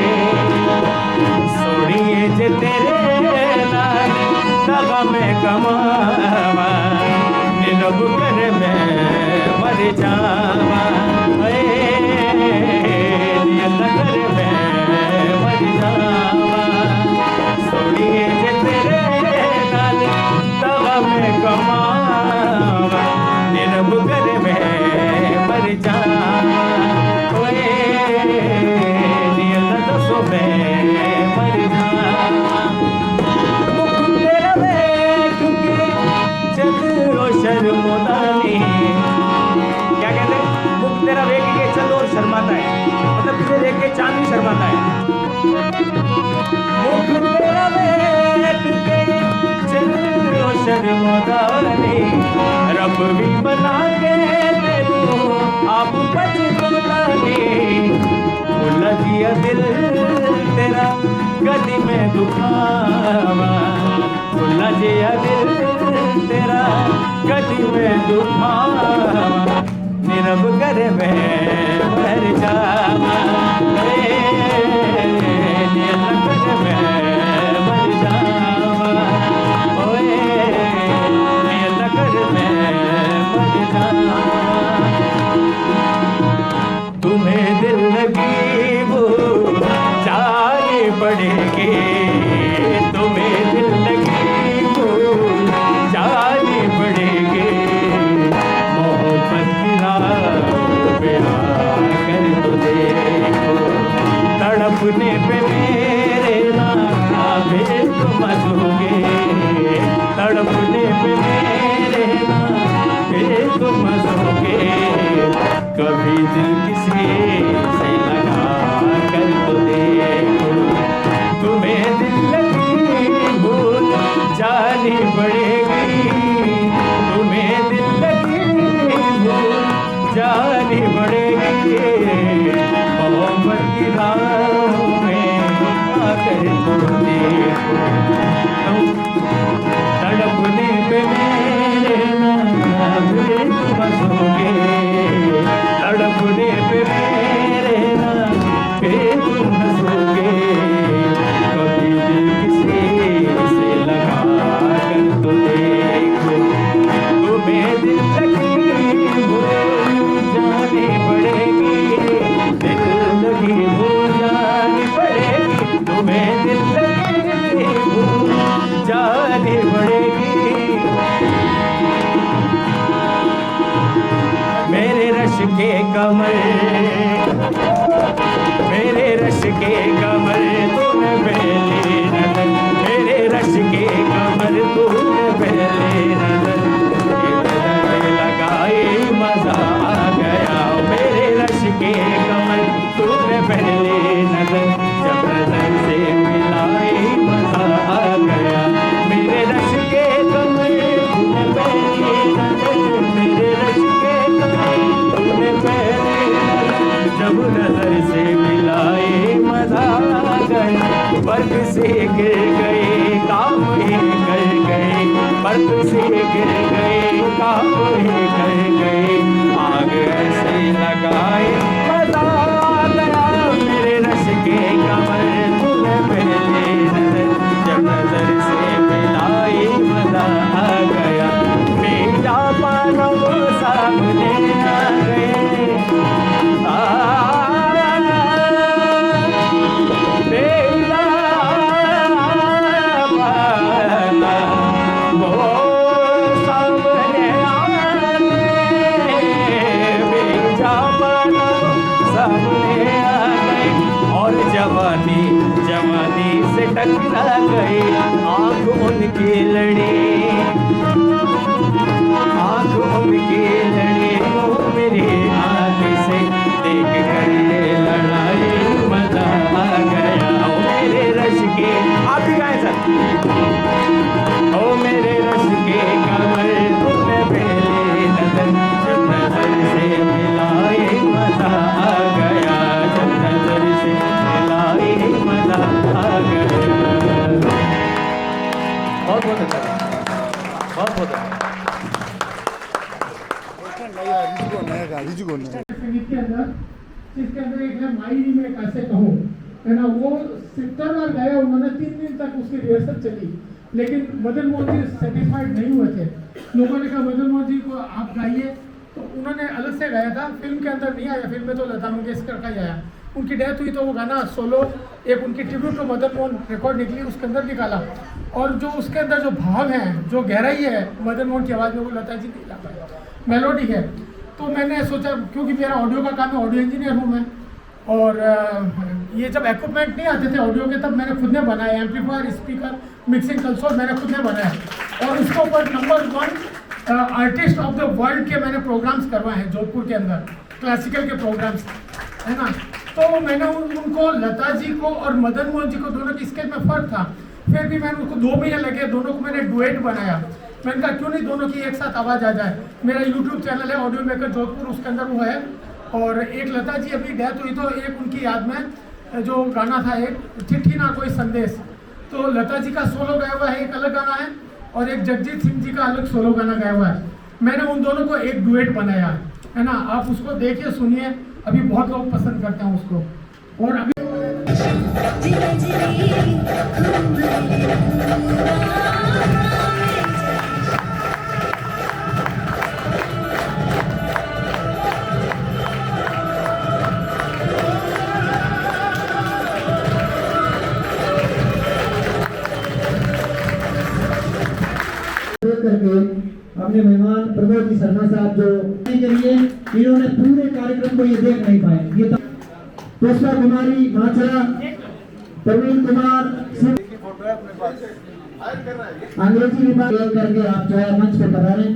सोनिए जे तेरे नाल दगा में कमावा निरब कर मैं मर जावा नियत कर मैं मर जावा सोनिए जे तेरे नाल दगा में कमावा निरब कर मैं मर जावा नियत दसो मैं मर जावा मुख तेरा देख के चलो शर्मोदानी क्या कहते हैं मुख तेरा देख के चलो और शर्माता है मतलब तुझे देख के चांद भी शर्माता है मुख तेरा देख के चलो शर्मोदानी रब भी बना के तेनू आप पछतानी भुला जिया दिल तेरा कदी में दुखावा भुला जिया दिल तेरा कदी में दुखावा निरब कर मैं मर जावा नियत कर मैं मर जावा ओए नियत कर मैं मर जावा तुम्हें दिल लगी वो जाने पड़ेगी तुम्हें दिल लगी वो जाने पड़ेगी मोहब्बत की राह पे आकर तो देखो तड़पने पे मेरे नावे तुम हंसोगे तड़पने पे मेरे नावे तुम हंसोगे कभी दिल किसी से लगा कर तो देखो तुम्हें दिल लगी भूल जानी पड़ेगी तुम्हें दिल लगी भूल जानी पड़ेगी मोहब्बत की राहों में आकर तो देखो तड़पने पे मेरे नावे तुम हंसोगे तड़पने पे मेरे नावे तुम हंसोगे कभी दिल किसी से लगा कर तो देखो तुम्हें दिल लगी भूल जानी पड़ेगी दिल लगी भूल जानी पड़ेगी तुम्हें दिल लगी भूल जानी पड़ेगी मेरे रश के कमर मेरे रश के कमर तूने पहले नजर मेरे रश के कमर तूने पहले नजर लगाए मजा आ गया मेरे रश के कमर तूने पहले नजर जब नजर से मिलाए मजा आ गया मेरे रश के कमर तूने पहले नजर मेरे रश के कमर तूने पहले जब नजर से मिलाए मजा आ गया बर्फ से गिर गए काम ही कर गए बर्फ से गिर गए काम ही कर गए आग ऐसे लगाए मजा आ गया मेरे रश के कमर तूने पहले नजर जब नजर से मिलाए मजा आ गया मेरा पानो सामने आ गए वो सामने आ उनकी लड़ी, आँख उनकी लड़ी, वो मेरी आँख से देख कर ये लड़ाई, मजा आ गया। ओ मेरे रश के, आप भी गाएं सर। ओ मेरे रश के कमर तुमने पहले नजर, जब नजर से मिलाए मजा आ गया, जब नजर से मिलाए मजा आ गया। बहुत बहुत अच्छा, बहुत बहुत अच्छा। संगीत के अंदर, जिसके अंदर एक है माई में कैसे कहूँ, है ना, वो सितंबर गया, उन्होंने 3 दिन तक उसकी रिहर्सल चली, लेकिन मदन मोहन जी सेटिस्फाइड नहीं हुए थे। लोगों ने कहा मदन मोहन जी को आप गाइए, तो उन्होंने अलग से गाया था, फिल्म के अंदर नहीं आया, फिल्म में तो लता मंगेशकर का ही आया। उनकी डेथ हुई तो वो गाना सोलो, एक उनकी tribute to Madan Mohan record निकली, उसके अंदर निकाला, और जो उसके अंदर जो भाव है, जो गहराई है मदन मोहन की आवाज़ में, वो लता जी नहीं ला पाए, मेलोडी है। तो मैंने सोचा, क्योंकि मेरा ऑडियो का काम है, ऑडियो इंजीनियर हूँ मैं, और ये जब इक्विपमेंट नहीं आते थे ऑडियो के, तब मैंने खुद ने बनाया, एम्पलीफायर, स्पीकर, मिक्सिंग कंसोल मैंने खुद ने बनाया, और उसके ऊपर number 1 artist of the world के मैंने प्रोग्राम्स करवाए हैं जोधपुर के अंदर, क्लासिकल के प्रोग्राम्स, है ना। तो मैंने उनको, लता जी को और मदन मोहन जी को, दोनों की स्केल में फ़र्क था, फिर भी मैंने उनको 2 महीने लगे, दोनों को मैंने डुएट बनाया। मैंने कहा क्यों नहीं दोनों की एक साथ आवाज़ आ जाए। मेरा यूट्यूब चैनल है ऑडियो मेकर जोधपुर, उसके अंदर वो है। और एक लता जी अभी डेथ हुई, तो एक उनकी याद में जो गाना था, एक चिट्ठी ना कोई संदेश, तो लता जी का सोलो गाया हुआ है, एक अलग गाना है, और एक जगजीत सिंह जी का अलग सोलो गाना गाया हुआ है। मैंने उन दोनों को एक डुएट बनाया है ना, आप उसको देखिए, सुनिए, अभी बहुत लोग पसंद करते हैं उसको। और अभी करके अपने मेहमान प्रमोद जी शर्मा साहब जो के लिए इन्होंने पूरे कार्यक्रम को ये देख नहीं पाए। ये पुष्पा कुमारी माचरा, प्रवीण कुमार, अंग्रेजी विभाग करके आप जो है मंच पे पधारें।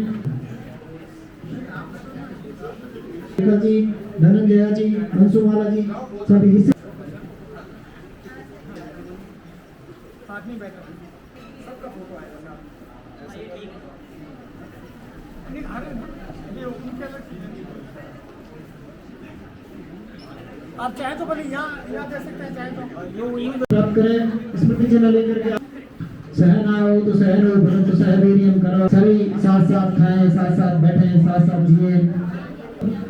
जी, धनंजया जी, अंशुमाला जी, सभी हिस्से सबका फोटो आएगा। आप चाहे तो बोले यहाँ दे सकते हैं, चाहे तो करें। स्मृति चिन्ह लेकर के सहना हो तो सहन हो, भरत तो सहवीर्यम करो, सभी साथ साथ खाएं, साथ साथ बैठें, साथ साथ जिए,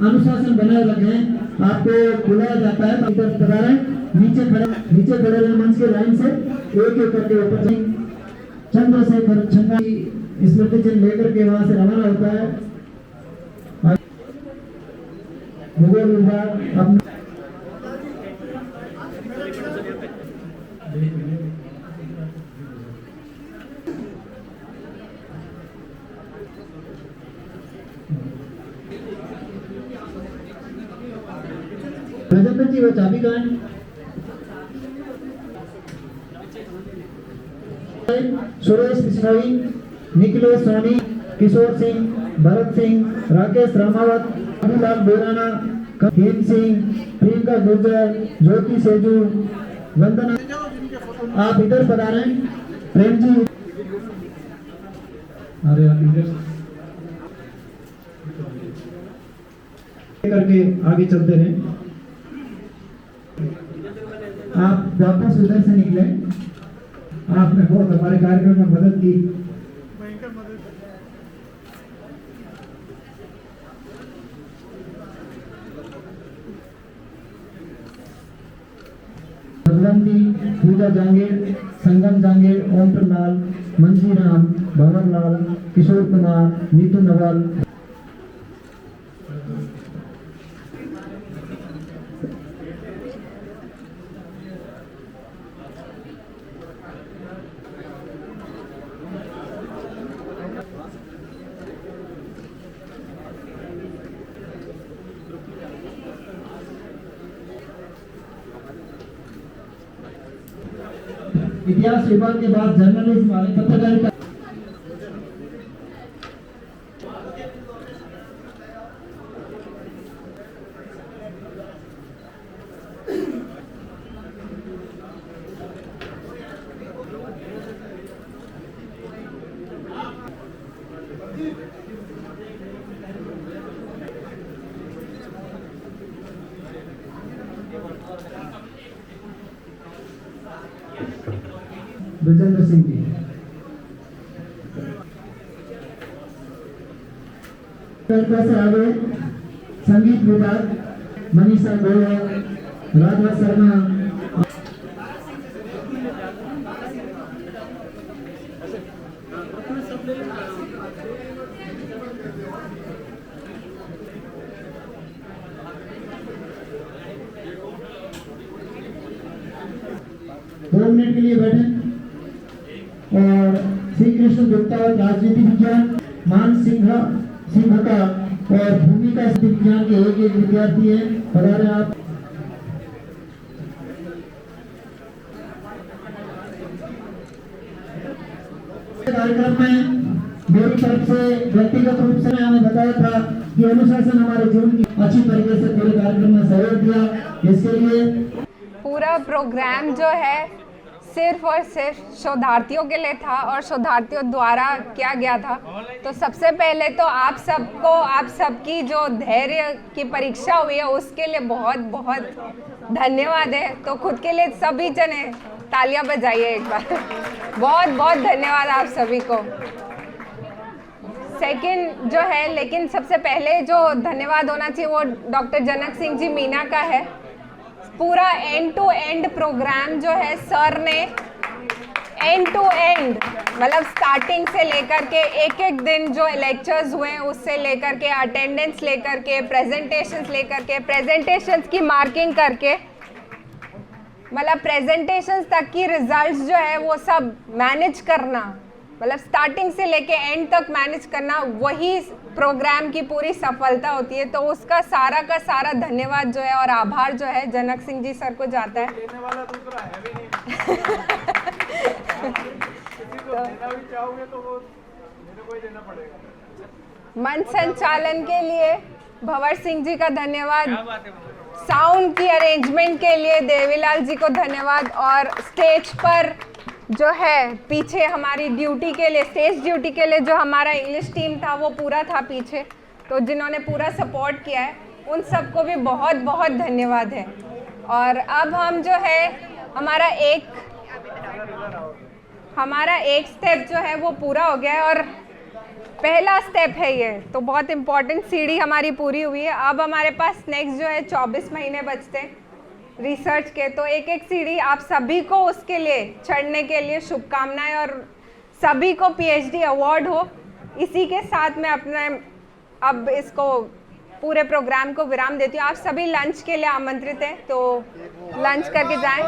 अनुशासन बनाए रखें। आपको बुलाया जाता है, इधर पधारें, नीचे खड़े रहे मंच के लाइन से, एक एक करके ऊपर चंद्रशेखर छंगा स्मृति चिन्ह लेकर के वहां से रवाना होता है। भूगोल विभाग अपने रजत जी वो चाबी कहाँ है? सुरेश बिश्नोई, निखिलेश सोनी, किशोर सिंह, भरत सिंह, राकेश रामावत, अभिलाल बोराना, हेम सिंह, प्रियंका गुर्जर, ज्योति सेजू, वंदना। आप इधर पधारें। प्रेम जी, अरे आप इधर करके आगे चलते रहें। आप वापस उधर से निकले, आपने बहुत हमारे कार्यक्रम में मदद की। भगवंती, पूजा जांगीर, संगम जांगीर, ओम प्रलाल, मंजी राम, भवन लाल, किशोर कुमार, नीतू नवाल। इतिहास विभाग के बाद जर्नलिज्म वाले पत्रकारिता ब्रजेंद्र सिंह जी, से आगे संगीत विभाग मनीषा गोयल, राधा शर्मा, 2 मिनट के लिए बैठे। और श्री कृष्ण गुप्ता राजनीति विज्ञान, मान सिंह का और भूमिका विज्ञान के एक विद्यार्थी हैं, पधारे आप। कार्यक्रम में मेरी तरफ से व्यक्तिगत रूप से हमें बताया था कि अनुशासन हमारे जीवन की अच्छी तरीके से पूरे कार्यक्रम में सहयोग दिया। इसके लिए पूरा प्रोग्राम जो है सिर्फ और सिर्फ शोधार्थियों के लिए था और शोधार्थियों द्वारा किया गया था। तो सबसे पहले तो आप सबको, आप सबकी जो धैर्य की परीक्षा हुई है उसके लिए बहुत बहुत धन्यवाद है। तो खुद के लिए सभी जने तालियां बजाइए एक बार। बहुत बहुत धन्यवाद आप सभी को। सेकंड जो है, लेकिन सबसे पहले जो धन्यवाद होना चाहिए वो डॉक्टर जनक सिंह जी मीना का है। पूरा एंड टू एंड प्रोग्राम जो है सर ने एंड टू एंड, मतलब स्टार्टिंग से लेकर के एक एक दिन जो लेक्चर्स हुए उससे लेकर के अटेंडेंस लेकर के प्रेजेंटेशंस लेकर के प्रेजेंटेशंस की मार्किंग करके, मतलब प्रेजेंटेशंस तक की रिजल्ट्स जो है वो सब मैनेज करना, मतलब स्टार्टिंग से लेके एंड तक मैनेज करना, वही प्रोग्राम की पूरी सफलता होती है। तो उसका सारा का सारा धन्यवाद जो है और आभार जो है जनक सिंह जी सर को जाता है। देने वाला दूसरा है भी नहीं। किसी को देना भी चाहोगे तो वो मेरे को ही देना पड़ेगा। मंच संचालन के लिए भंवर सिंह जी का धन्यवाद, साउंड की अरेंजमेंट के लिए देवीलाल जी को धन्यवाद, और स्टेज पर जो है पीछे हमारी ड्यूटी के लिए, स्टेज ड्यूटी के लिए जो हमारा इंग्लिश टीम था वो पूरा था पीछे, तो जिन्होंने पूरा सपोर्ट किया है उन सबको भी बहुत बहुत धन्यवाद है। और अब हम जो है हमारा एक स्टेप जो है वो पूरा हो गया है और पहला स्टेप है ये, तो बहुत इम्पोर्टेंट सीढ़ी हमारी पूरी हुई है। अब हमारे पास नेक्स्ट जो है 24 महीने बचते हैं रिसर्च के, तो एक एक सीढ़ी आप सभी को उसके लिए चढ़ने के लिए शुभकामनाएं और सभी को पीएचडी अवार्ड हो। इसी के साथ मैं अपने अब इसको पूरे प्रोग्राम को विराम देती हूँ। आप सभी लंच के लिए आमंत्रित हैं, तो लंच करके जाएं।